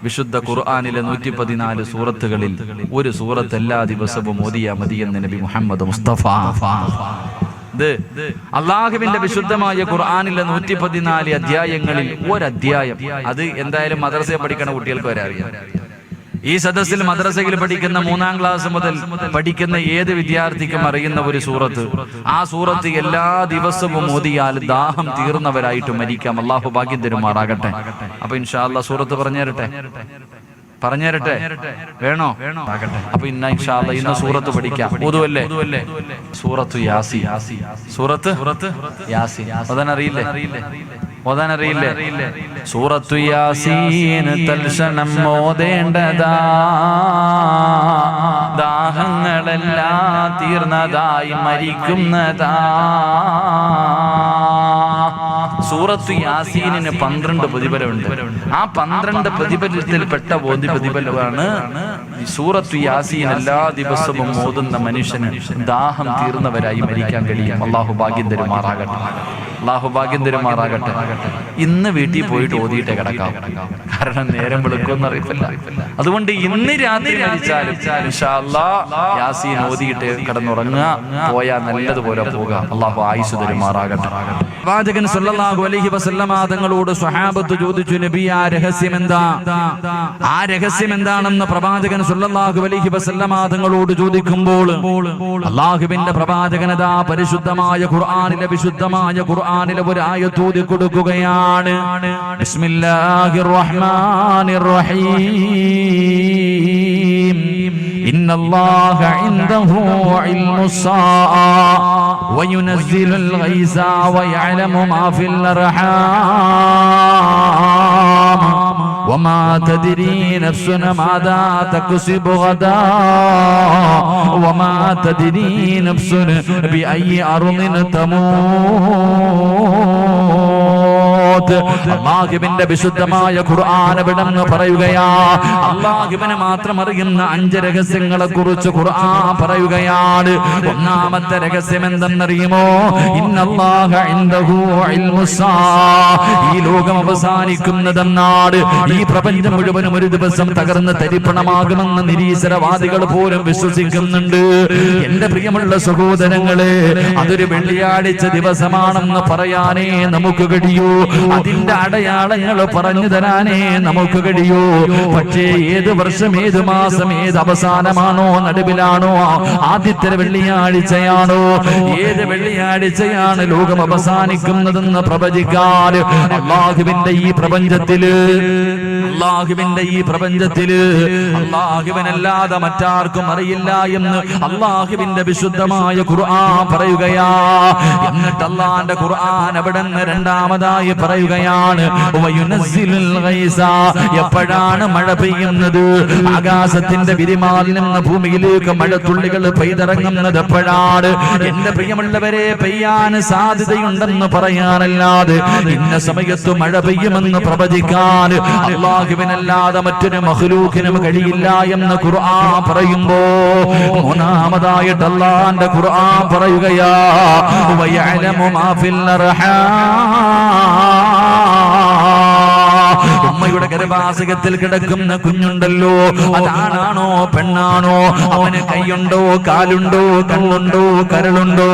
വിശുദ്ധ ഖുർആനിലെ 114 സൂറത്തുകളിൽ ഒരു സൂറത്ത് എല്ലാ ദിവസവും ഓതിയാ മതിയെന്ന് നബി മുഹമ്മദ് മുസ്തഫ. അള്ളാഹുവിന്റെ വിശുദ്ധമായ ഖുർആനിലെ 114 അധ്യായങ്ങളിൽ ഒരധ്യായം, അത് എന്തായാലും മദ്രസയിൽ പഠിക്കണ കുട്ടികൾക്ക് വരെ അറിയാം. ഈ സദസ്സിൽ മദ്രസയിൽ പഠിക്കുന്ന 3ാം ക്ലാസ് മുതൽ പഠിക്കുന്ന ഏത് വിദ്യാർത്ഥിക്കും അറിയുന്ന ഒരു സൂറത്ത്. ആ സൂറത്ത് എല്ലാ ദിവസവും ഓതിയാൽ ദാഹം തീർന്നവരായിട്ട് മരിക്കാം. അള്ളാഹു ഭാഗ്യം തരുമാറാകട്ടെ. അപ്പൊ ഇൻഷാ അല്ലാഹ് സൂറത്ത് പറഞ്ഞുതരട്ടെ? വേണോ? അപ്പൊ ഇൻഷാ അല്ലാഹ് ഇന്ന് സൂറത്ത് പഠിക്കാം. ഓതുവല്ലേ? സൂറത്ത് യാസീൻ. സൂറത്ത് യാസീൻ ഓതാനറിയില്ലേ? സൂറത്തു യാസീൻ തൽക്ഷണം ഓതേണ്ടതാ, ദാഹങ്ങളെല്ലാം തീർന്നതായി മരിക്കുന്നതാ. സൂറത്തു യാസീനിന് 12 പ്രതിഫലമുണ്ട്. ആ 12 പ്രതിഫലത്തിൽപ്പെട്ട പ്രതിഫലമാണ് സൂറത്തു യാസീൻ എല്ലാ ദിവസവും ഓതുന്ന മനുഷ്യന് ദാഹം തീർന്നവരായി മരിക്കാൻ കഴിയും. അള്ളാഹു ഭാഗ്യം തരുമാറാകട്ടെ. ഇന്ന് വീട്ടിൽ പോയിട്ട് ഓതിയിട്ടേ കിടക്കാം, കാരണം നേരം വെളുക്കുമെന്ന് അറിയില്ല. അതുകൊണ്ട് ഇന്ന് രാത്രി മരിച്ചാലും ഇൻഷാ അല്ലാഹ് യാസീൻ ഓതിയിട്ട് കിടന്നുറങ്ങുക, പോയാൽ നല്ലതുപോലെ പോവുക. അള്ളാഹു ആയുസ് തരുമാറാകട്ടെ. പ്രവാചകൻ സല്ലല്ലാഹു അലൈഹി വസല്ലമ തങ്ങളോട് സ്വഹാബത്ത് ചോദിച്ചു, നബി ആ രഹസ്യം എന്താണെന്ന് പ്രവാചകൻ സല്ലല്ലാഹു അലൈഹി വസല്ലമ തങ്ങളോട് ചോദിക്കുമ്പോൾ അല്ലാഹുവിന്റെ പ്രവാചകനതാ പരിശുദ്ധമായ ഖുർആനിലെ ഒരു ആയത്ത് ഓതി കൊടുക്കുകയാണ്. ബിസ്മില്ലാഹിർ റഹ്മാനിർ റഹീം. ഇന്നല്ലാഹ ഇൻദഹു ഇൽമുസ്സാഅ വയുനസ്സിലുൽ ഗൈസ വയഅലമു മാ ഫിൽ അർഹാം വമാ തദ്രീ നഫ്സുൻ മാദാ തക്സിബു ഗദാ വമാ തദ്രീ നഫ്സുൻ ബിഅയ്യി അർദിൻ തമൂത്. അല്ലാഹുവിന്റെ വിശുദ്ധമായ ഖുർആൻ എവിടെന്ന് പറയുകയാ. അല്ലാഹുവിനെ മാത്രം അറിയുന്ന 5 രഹസ്യങ്ങളെ കുറിച്ച് ഖുർആൻ പറയുകയാണ്. ഒന്നാമത്തെ രഹസ്യം എന്തെന്നറിയുമോ? ഇന്നല്ലാഹ ഇൻദഹു ഇൽമുസ്സാ. ഈ ലോകം അവസാനിക്കുന്നതെന്നാണ്, ഈ പ്രപഞ്ചം മുഴുവനും ഒരു ദിവസം തകർന്ന് തരിപ്പണമാകുമെന്ന് നിരീശ്വരവാദികൾ പോലും വിശ്വസിക്കുന്നുണ്ട്. എന്റെ പ്രിയമുള്ള സഹോദരങ്ങളെ, അതൊരു വെള്ളിയാഴ്ച ദിവസമാണെന്ന് പറയാനേ നമുക്ക് കഴിയൂ. അതിന്റെ അടയാളങ്ങൾ പറഞ്ഞു തരാനേ നമുക്ക് കഴിയൂ. പക്ഷേ ഏത് വർഷം, ഏത് മാസം, ഏത് അവസാനമാണോ, നടുവിലാണോ, ആദ്യത്തെ വെള്ളിയാഴ്ചയാണോ, ഏത് വെള്ളിയാഴ്ചയാണ് ലോകം അവസാനിക്കുന്നതെന്ന് പ്രവചിക്കാൻ അല്ലാഹുവിന്റെ ഈ പ്രപഞ്ചത്തില് അല്ലാഹുവിനല്ലാതെ മറ്റാർക്കും അറിയില്ല എന്ന് അല്ലാഹുവിന്റെ വിശുദ്ധമായ ഖുർആൻ പറയുകയാ. എന്നിട്ട് അല്ലാഹുവിന്റെ ഖുർആൻ അവിടുന്ന് രണ്ടാമതായി പറയുകയാണ്, വയുനസ്സിലുൽ ഗൈസ. എപ്പോഴാണ് മഴ പെയ്യുന്നത്? ആകാശത്തിന്റെ വിരിമാലിൽ നിന്ന് ഭൂമിയിലേക്ക് മഴത്തുള്ളികൾ പെയ്തിറങ്ങുന്നത് എപ്പോഴാണ്? എന്റെ പ്രിയമുള്ളവരെ, പെയ്യാൻ സാധ്യതയുണ്ടെന്ന് പറയാനല്ലാതെ ഇന്ന സമയത്ത് മഴ പെയ്യുമെന്ന് പ്രവചിക്കാൻ അല്ലാഹുവിനല്ലാതെ മറ്റൊരു മഖ്ലൂഖിനും കഴിയില്ല എന്ന് ഖുർആൻ പറയുമ്പോ, മൂന്നാമതായിട്ട് അല്ലാഹുവിന്റെ ഖുർആൻ പറയുകയാ, വയഅലമു മാ ഫിൽ അർഹാം. ഉമ്മയുടെ ഗർഭാശയത്തിൽ കിടക്കുന്ന കുഞ്ഞുണ്ടല്ലോ, അതാണാണോ പെണ്ണാണോ, അവന് കൈയുണ്ടോ, കാലുണ്ടോ, കണ്ണുണ്ടോ, കരളുണ്ടോ?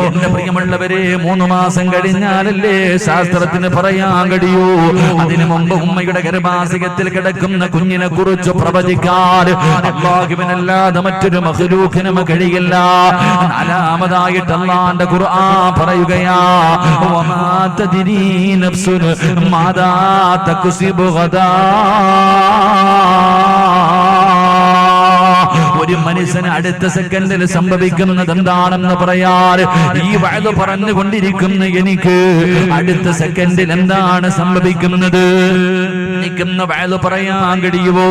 എന്റെ പ്രിയമുള്ളവരെ, 3 മാസം കഴിഞ്ഞാലല്ലേ ശാസ്ത്രത്തിന് പറയാൻ കഴിയൂ. അതിനു മുമ്പ് ഉമ്മയുടെ ഗർഭാശയത്തിൽ കിടക്കുന്ന കുഞ്ഞിനെ കുറിച്ച് പ്രവചിക്കാൻ അല്ലാഹുവിനല്ലാതെ മറ്റൊരു മഖ്ലൂഖിനും കഴിയില്ല. നാലാമതായിട്ട് അല്ലാഹുവിന്റെ ഖുർആൻ പറയുകയാ, വമാ തദ്രീ നഫ്സുൻ മാദാ തക്സിബു ഗദാ. ഒരു മനുഷ്യന് അടുത്ത സെക്കൻഡിൽ സംഭവിക്കുന്നത് എന്താണെന്ന് പറയാൻ ഈ വഅദ് പറഞ്ഞുകൊണ്ടിരിക്കുന്ന എനിക്ക് അടുത്ത സെക്കൻഡിൽ എന്താണ് സംഭവിക്കുന്നത് എനിക്കെന്ന് വഅദ് പറയാൻ കഴിയുമോ?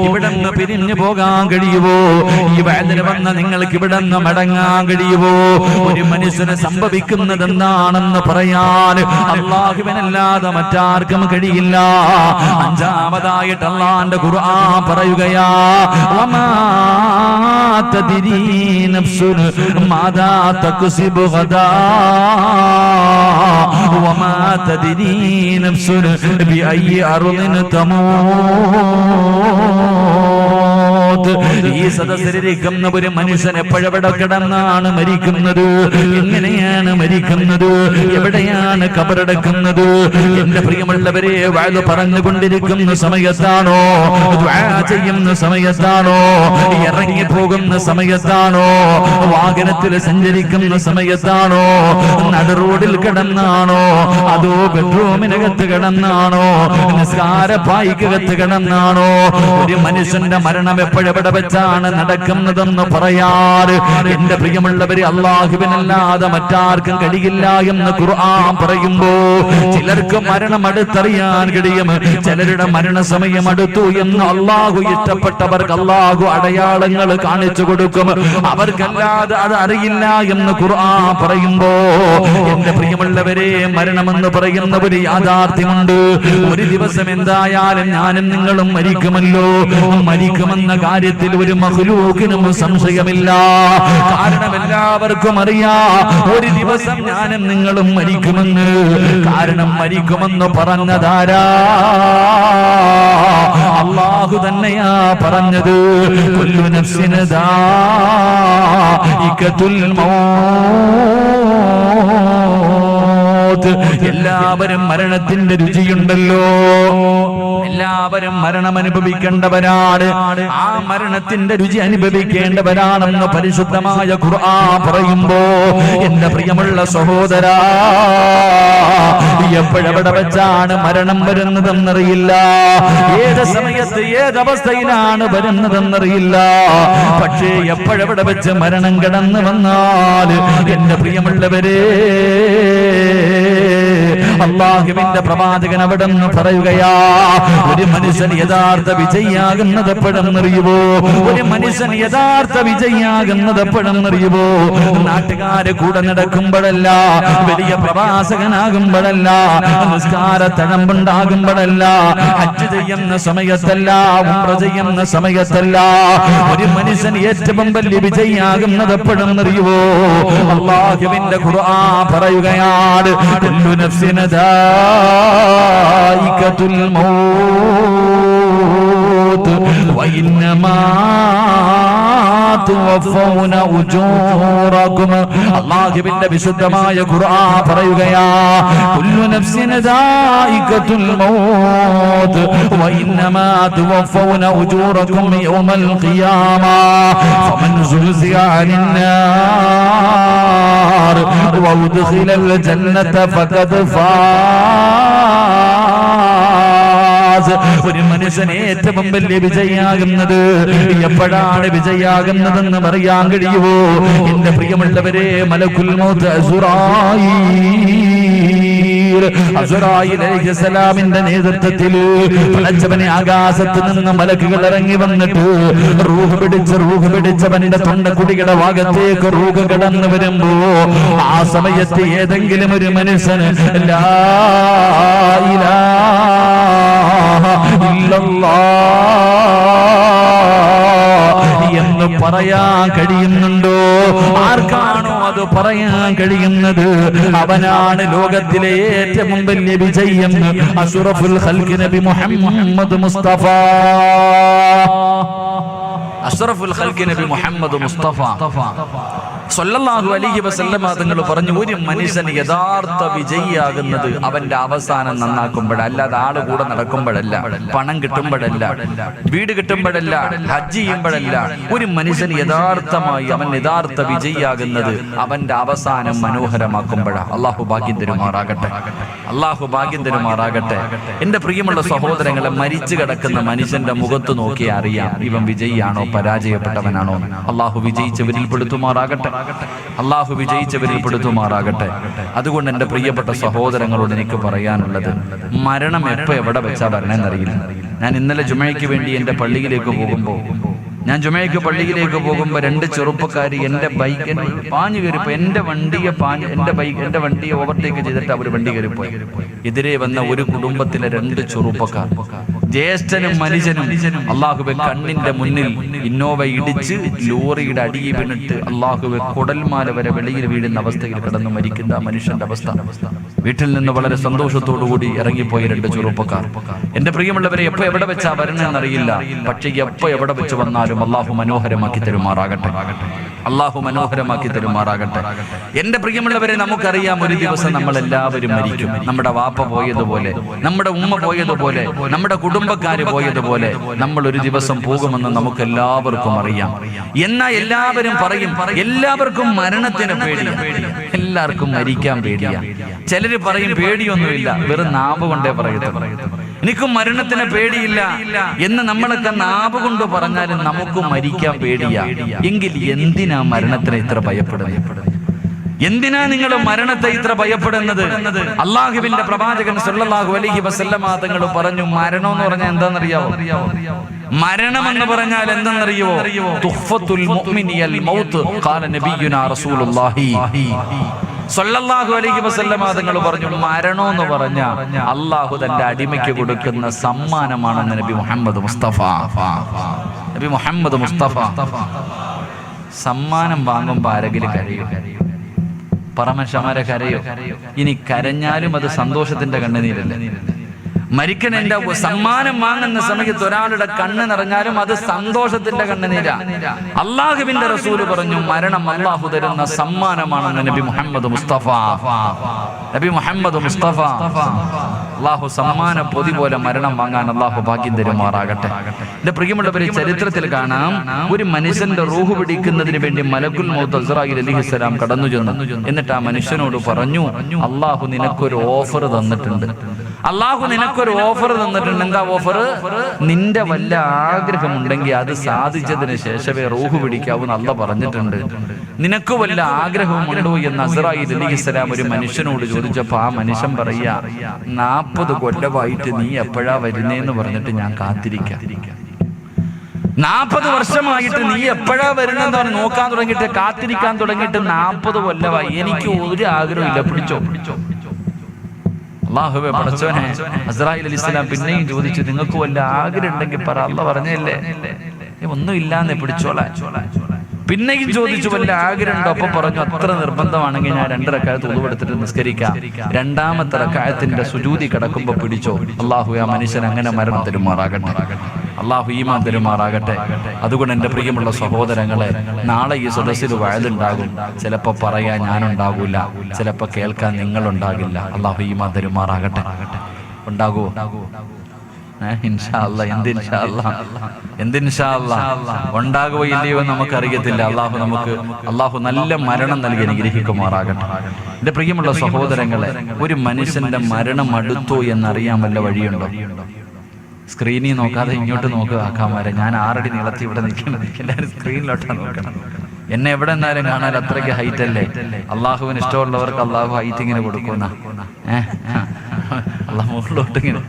ഇവിടെന്ന് പിരിഞ്ഞു പോകാൻ കഴിയുമോ? ഈ വഅദിന് വന്ന നിങ്ങൾക്ക് ഇവിടെന്ന് മടങ്ങാൻ കഴിയുമോ? ഒരു മനുഷ്യന് സംഭവിക്കുന്നത് എന്താണെന്ന് പറയാൻ അല്ലാഹുവിനല്ലാതെ മറ്റാർക്കും കഴിയില്ല. അഞ്ചാമതായിട്ട് അല്ലാഹുവിന്റെ ഖുർആൻ പറയുകയാ, വമാ തദ്രീ നഫ്സുൻ മാദാ തക്സിബു ഗദാ വമാ തദ്രീ നഫ്സുൻ ബിഅയ്യി അർദിൻ തമൂത്. സദസ്സിലിരിക്കുന്ന ഒരു മനുഷ്യൻ എപ്പോഴെവിടെ കിടന്നാണ് മരിക്കുന്നത്? എങ്ങനെയാണ് മരിക്കുന്നത്? എവിടെയാണ് ഖബറടക്കുന്നത്? എന്റെ പ്രിയമുള്ളവരെ, വഅദ് പറഞ്ഞുകൊണ്ടിരിക്കുന്ന സമയത്താണോ, ദുആ ചെയ്യുന്ന സമയത്താണോ, ഇറങ്ങി പോകുന്ന സമയത്താണോ, വാഹനത്തിൽ സഞ്ചരിക്കുന്ന സമയത്താണോ, നടുറോഡിൽ കിടന്നാണോ, അതോ ബെഡ്റൂമിനകത്ത് കിടന്നാണോ, നിസ്കാരപ്പായിക്കകത്ത് കിടന്നാണോ? ഒരു മനുഷ്യന്റെ മരണം എപ്പോഴെവിടെ വെച്ചാണ് നടക്കുന്നതെന്ന് പറയാറ് എന്റെ പ്രിയമുള്ളവര്, അല്ലാഹുവിനല്ലാതെ മറ്റാർക്കും കഴിയില്ല എന്ന് ഖുർആൻ പറയുമ്പോ, ചിലർക്ക് മരണം അടുത്തറിയാൻ കഴിയും, ചിലരുടെ മരണസമയം അടുത്തു എന്ന് അല്ലാഹു ഇഷ്ടപ്പെട്ടവർക്ക് അല്ലാഹു അടയാളങ്ങൾ കാണിച്ചു കൊടുക്കും, അവർക്കല്ലാതെ അത് അറിയില്ല എന്ന് ഖുർആൻ പറയുമ്പോ, എന്റെ പ്രിയമുള്ളവരെ, മരണമെന്ന് പറയുന്ന ഒരു യാഥാർത്ഥ്യമുണ്ട്. ഒരു ദിവസം എന്തായാലും ഞാനും നിങ്ങളും മരിക്കുമല്ലോ. മരിക്കുമെന്ന കാര്യത്തിൽ ഒരു മഖ്ലൂഖിനും സംശയമില്ല. കാരണം എല്ലാവർക്കും അറിയാം, ഒരു ദിവസം ഞാനും നിങ്ങളും മരിക്കുമെന്ന്. കാരണം മരിക്കുമെന്ന് പറഞ്ഞതാരാ? അല്ലാഹു തന്നെയാ പറഞ്ഞത്. കുല്ലു നഫ്സിൻ ദാഇഖത്തുൽ മൗത്ത്. എല്ലാവരും മരണത്തിന്റെ രുചിയുണ്ടല്ലോ. എല്ലാവരും മരണം അനുഭവിക്കേണ്ടവരാണ്. ആ മരണത്തിന്റെ രുചി അനുഭവിക്കേണ്ടവരാണെന്ന് പരിശുദ്ധമായ ഖുർആൻ പറയുമ്പോ, എന്റെ പ്രിയമുള്ള സഹോദരാ, എപ്പോഴെവിടെ വെച്ചാണ് മരണം വരുന്നതെന്നറിയില്ല. ഏത് സമയത്ത് ഏതവസ്ഥയിലാണ് വരുന്നതെന്നറിയില്ല. പക്ഷേ എപ്പോഴെവിടെ വെച്ച് മരണം കടന്നു വന്നാൽ, എന്റെ പ്രിയമുള്ളവരെ, അല്ലാഹുവിന്റെ പ്രവാചകൻ അവിടെ നിന്ന് പറയുകയാ, ഒരു മനുഷ്യൻ യഥാർത്ഥ വിജയിയാകുന്നത് എപ്പോഴെന്നറിയുമോ? ഒരു മനുഷ്യൻ യഥാർത്ഥ വിജയിയാകുന്നത് എപ്പോഴെന്നറിയുമോ? നാട്ടുകാര് കൂടെ നടക്കുമ്പോഴല്ല, വലിയ പ്രവാസകനാകുമ്പോഴല്ല, നിസ്കാര തഴമ്പുണ്ടാകുമ്പോഴല്ല, ഹജ്ജ് ചെയ്യുന്ന സമയത്തല്ല, ഉംറ ചെയ്യുന്ന സമയത്തല്ല. ഒരു മനുഷ്യൻ ഏറ്റവും വലിയ വിജയിയാകുന്നത് എപ്പോഴെന്നറിയുമോ? അല്ലാഹുവിന്റെ ഖുർആൻ പറയുകയാണ്, കുല്ലു നഫ്സിൻ ദാഇഖത്തുൽ മൗത്ത് വഇന്നമാ തുവഫൗന ഉജൂറകും. അല്ലാഹുവിന്റെ വിശുദ്ധമായ ഖുർആൻ പറയുകയാ, കുല്ലു നഫ്സിൻ ദാഇഖത്തുൽ മൗത്ത് വഇന്നമാ തുവഫൗന ഉജൂറകും യൗമൽ ഖിയാമ ഫമൻ സുൽസിഅ അനിന്നാർ വഉദ്ഖിലൽ ജന്നത ഫഖദ് ഫാസ്. ഒരു മനുഷ്യനെ ഏറ്റവും വലിയ വിജയിയാകുന്നത് എപ്പോഴാണ് വിജയിയാകുന്നതെന്ന് പറയാൻ കഴിയുമോ? എന്റെ പ്രിയമുള്ളവരെ, മലക്കുൽ മൗത്ത് അസ്റായീൽ അലൈഹിസ്സലാമിന്റെ നേതൃത്വത്തിൽ പടച്ചവനെ ആകാശത്ത് നിന്ന് മലക്കുകൾ ഇറങ്ങി വന്നിട്ട് റൂഹ് പിടിച്ചവന്റെ തൊണ്ടക്കുടിയുടെ ഭാഗത്തേക്ക് റൂഹ് കടന്നു വരുമ്പോ, ആ സമയത്ത് ഏതെങ്കിലും ഒരു മനുഷ്യന് ലാ ഇലാഹ ഇല്ലല്ലാഹ് എന്ന് പറയാൻ കഴിയുന്നുണ്ടോ? ആർക്കാണോ അത് പറയാൻ കഴിയുന്നത്, അവനാണ് ലോകത്തിലെ ഏറ്റവും വലിയ വിജയം. അഷ്റഫുൽ ഖൽഖ് നബി മുഹമ്മദ് മുസ്തഫ, അഷ്റഫുൽ ഖൽഖ് നബി മുഹമ്മദ് മുസ്തഫ സ്വല്ലല്ലാഹു അലൈഹി വസല്ലമ തങ്ങൾ പറഞ്ഞു, ഒരു മനുഷ്യൻ യഥാർത്ഥ വിജയിയാകുന്നത് അവന്റെ അവസാനം നന്നാക്കുമ്പോഴല്ല, അല്ലാതെ ആള് കൂടെ നടക്കുമ്പോഴല്ല, പണം കിട്ടുമ്പോഴല്ല, വീട് കിട്ടുമ്പോഴല്ല, ഹജ്ജ് ചെയ്യുമ്പോഴല്ല. ഒരു മനുഷ്യൻ യഥാർത്ഥമായി അവൻ യഥാർത്ഥ വിജയിയാകുന്നത് അവന്റെ അവസാനം മനോഹരമാക്കുമ്പോഴാണ്. അള്ളാഹു ഭാഗ്യം തരുമാറാകട്ടെ, അള്ളാഹു ഭാഗ്യം തരുമാറാകട്ടെ. എന്റെ പ്രിയമുള്ള സഹോദരങ്ങളെ, മരിച്ചു കിടക്കുന്ന മനുഷ്യന്റെ മുഖത്ത് നോക്കി അറിയാം ഇവൻ വിജയിയാണോ പരാജയപ്പെട്ടവനാണോ. അള്ളാഹു വിജയിച്ചവരിൽ പെടുത്തുമാറാകട്ടെ, അള്ളാഹു വിജയിച്ചവരിൽ പെടുത്തുമാറാകട്ടെ. അതുകൊണ്ട് എന്റെ പ്രിയപ്പെട്ട സഹോദരങ്ങളോട് എനിക്ക് പറയാനുള്ളത്, മരണം എപ്പോ എവിടെ വെച്ചാ വരണമെന്നറിയില്ല. ഞാൻ ഇന്നലെ ജുമയ്ക്ക് വേണ്ടി എന്റെ പള്ളിയിലേക്ക് പോകുമ്പോൾ, ഞാൻ ജുമയ്ക്ക് പള്ളിയിലേക്ക് പോകുമ്പോൾ രണ്ട് ചെറുപ്പക്കാരി എന്റെ ബൈക്കിൽ പാഞ്ഞു കയറിപ്പോ, എന്റെ വണ്ടിയെ ഓവർടേക്ക് ചെയ്തിട്ട് അവർ വണ്ടി കയറിപ്പോയി. എതിരെ വന്ന ഒരു കുടുംബത്തിലെ രണ്ട് ചെറുപ്പക്കാർ ജ്യേഷ്ഠനും മനുഷ്യനും അള്ളാഹുവെ കണ്ണിന്റെ മുന്നിൽ ഇന്നോവ ഇടിച്ച് ലോറിയുടെ അടിയിൽ വീണിട്ട് അള്ളാഹുവെ കുടൽമാല വരെ വെളിയിൽ വീഴുന്ന അവസ്ഥയിൽ കിടന്ന് മരിക്കുന്ന മനുഷ്യന്റെ അവസ്ഥ. വീട്ടിൽ നിന്ന് വളരെ സന്തോഷത്തോടുകൂടി ഇറങ്ങിപ്പോയി 2 ചെറുപ്പക്കാർ. എന്റെ പ്രിയമുള്ളവരെ, എപ്പോ എവിടെ വെച്ചാ വരണമെന്നറിയില്ല. പക്ഷെ എപ്പോ എവിടെ വെച്ച് വന്നാലും അള്ളാഹു മനോഹരമാക്കി തരുമാറാകട്ടെ. അള്ളാഹു മനോഹരമാക്കി തരുമാറാകട്ടെ. എന്റെ പ്രിയമുള്ളവരെ, നമുക്കറിയാം ഒരു ദിവസം നമ്മൾ എല്ലാവരും മരിക്കും. നമ്മുടെ വാപ്പ പോയതുപോലെ, നമ്മുടെ ഉമ്മ പോയതുപോലെ, നമ്മുടെ കുടുംബക്കാര് പോയതുപോലെ നമ്മൾ ഒരു ദിവസം പോകുമെന്ന് നമുക്ക് എല്ലാവർക്കും അറിയാം. എന്നാൽ എല്ലാവരും പറയും എല്ലാവർക്കും മരണത്തിന് പേടിയാ, എല്ലാവർക്കും മരിക്കാൻ പേടിയാ. ചിലര് പറയും പേടിയൊന്നുമില്ല, വെറും നാവ് കൊണ്ടേ പറയത്തുള്ളൂ. എനിക്കും മരണത്തിന് പേടിയില്ല എന്ന് നമ്മളൊക്കെ നാവ് കൊണ്ട് പറഞ്ഞാലും നമുക്ക് മരിക്കാൻ പേടിയാ. എങ്കിൽ എന്തിനാ മരണത്തിന് ഇത്ര ഭയപ്പെടുന്നത്? എന്തിനാ നിങ്ങൾ മരണത്തെ ഇത്ര ഭയപ്പെടുന്നത്? അള്ളാഹുവിന്റെ പ്രവാചകൻ സല്ലല്ലാഹു അലൈഹി വസല്ലമ തങ്ങൾ പറഞ്ഞു, മരണം എന്ന് പറഞ്ഞാൽ എന്താണെന്നറിയാവോ? മരണം എന്ന് പറഞ്ഞാൽ എന്തെന്നറിയോ? തുഹ്ഫത്തുൽ മുഅ്മിനിൽ മൗത്ത് ഖാല നബിയുനാ റസൂലുള്ളാഹി സല്ലല്ലാഹു അലൈഹി വസല്ലമ തങ്ങൾ പറഞ്ഞു, മരണം എന്ന് പറഞ്ഞാൽ അള്ളാഹു തന്റെ അടിമയ്ക്ക് കൊടുക്കുന്ന സമ്മാനമാണെന്ന് നബി മുഹമ്മദ് മുസ്തഫ. നബി മുഹമ്മദ് മുസ്തഫ സമ്മാനം വാങ്ങുമ്പോൾ ആരെങ്കിലും കരയോ? പറമശമാരെ കരയോ? ഇനി കരഞ്ഞാലും അത് സന്തോഷത്തിന്റെ കണ്ണുനീരല്ലേ? മരിക്കണേന്റെ സമ്മാനം വാങ്ങുന്ന സമയത്ത് ഒരാളുടെ കണ്ണ് നിറഞ്ഞാലും അത് സന്തോഷത്തിന്റെ കണ്ണുനീരാ. അള്ളാഹുവിന്റെ റസൂല് പറഞ്ഞു, മരണം അള്ളാഹു തരുന്ന സമ്മാനമാണെന്ന് നബി മുഹമ്മദ് മുസ്തഫ. നബി മുഹമ്മദ് മുസ്തഫ. അള്ളാഹു സമ്മാന പൊതി പോലെ മരണം വാങ്ങാൻ അള്ളാഹു ഭാഗ്യം തരുമാറാകട്ടെ. എന്റെ പ്രിയമുള്ളവരെ, ചരിത്രത്തിൽ കാണാം, ഒരു മനുഷ്യന്റെ റൂഹ് പിടിക്കുന്നതിന് വേണ്ടി മലക്കുൽ മൗത്ത് അസ്റായീൽ അലൈഹിസ്സലാം കടന്നു ചെന്നു. എന്നിട്ട് ആ മനുഷ്യനോട് പറഞ്ഞു, അള്ളാഹു നിനക്കൊരു ഓഫർ തന്നിട്ടുണ്ട്. അള്ളാഹു നിനക്കൊരു ഓഫർ തന്നിട്ടുണ്ട്. എന്താ ഓഫർ? നിന്റെ വല്ല ആഗ്രഹമുണ്ടെങ്കിൽ അത് സാധിച്ചതിന് ശേഷമേ റൂഹ് പിടിക്കാവൂന്ന് അള്ളാഹ് പറഞ്ഞിട്ടുണ്ട്. നിനക്ക് വല്ല ആഗ്രഹമുണ്ടോ എന്ന് അസ്റായീൽ അലൈഹിസ്സലാം ഒരു മനുഷ്യനോട് ചോദിച്ചപ്പോ ആ മനുഷ്യൻ പറയാ, 40 കൊല്ലമായിട്ട് നീ എപ്പോഴാ വരുന്നേന്ന് പറഞ്ഞിട്ട് ഞാൻ കാത്തിരിക്കാം. 40 വർഷമായിട്ട് നീ എപ്പോഴാ വരുന്നെന്ന് പറഞ്ഞ് നോക്കാൻ തുടങ്ങിയിട്ട് കാത്തിരിക്കാൻ തുടങ്ങിയിട്ട് 40 കൊല്ലമായി. എനിക്ക് ഒരു ആഗ്രഹമില്ല, പിടിച്ചോ. അല്ലാഹുവേ പടച്ചോനെ, അസ്റായീൽ അലൈഹിസ്സലാം പിന്നെയും ചോദിച്ചു, നിങ്ങൾക്ക് വല്ല ആഗ്രഹം ഉണ്ടെങ്കിൽ പറ. അല്ലാഹ് പറഞ്ഞല്ലേ ഒന്നും ഇല്ലാന്ന് പിടിച്ചോളാം. പിന്നെയും ചോദിച്ചു, വല്ല ആഗ്രഹം ഉണ്ടോ? അപ്പൊ പറഞ്ഞു, അത്ര നിർബന്ധമാണെങ്കിൽ ഞാൻ 2 റക്അത്ത് ഉളു എടുത്തിട്ട് നിസ്കരിക്കാം. 2ാമത്തെ റക്അത്തിന്റെ സുജൂദി കിടക്കുമ്പോ പിടിച്ചോ. അല്ലാഹു ആ മനുഷ്യൻ അങ്ങനെ മരണം തരുമാറാകട്ടെ. അല്ലാഹു ഈമാൻ തരുമാറാകട്ടെ. അതുകൊണ്ട് എന്റെ പ്രിയമുള്ള സഹോദരങ്ങളെ, നാളെ ഈ സദസ്സിൽ വഅദുണ്ടാകും. ചിലപ്പോ പറയാൻ ഞാനുണ്ടാകൂല, ചിലപ്പോ കേൾക്കാൻ നിങ്ങളുണ്ടാകില്ല. അല്ലാഹു ഈമാൻ തരുമാറാകട്ടെ. ഉണ്ടാകുമോ? ഇൻഷാ അല്ലാഹ്. എന്ത് ഇൻഷാ അല്ലാഹ്? ഉണ്ടാകുമോ ഇല്ലയോ നമുക്കറിയത്തില്ല. അല്ലാഹു നല്ല മരണം നൽകി അനുഗ്രഹിക്കുമാറാകട്ടെ. എന്റെ പ്രിയമുള്ള സഹോദരങ്ങളെ, ഒരു മനുഷ്യന്റെ മരണം അടുത്തോ എന്നറിയാൻ വല്ല വഴിയുണ്ടോ? സ്ക്രീനിൽ നോക്കാതെ ഇങ്ങോട്ട് നോക്കുക ആക്കാമാരെ. ഞാൻ 6 അടി നീളത്തിൽ ഇവിടെ നിൽക്കണം, എല്ലാവരും സ്ക്രീനിലോട്ടാണ് നോക്കണം. എന്നെ എവിടെ നിന്നാലും കാണാൻ അത്രയ്ക്ക് ഹൈറ്റ് അല്ലേ? അള്ളാഹുവിന് ഇഷ്ടമുള്ളവർക്ക് അള്ളാഹു ഹൈറ്റ് ഇങ്ങനെ കൊടുക്കുന്ന മുകളിലോട്ടിങ്ങനെ.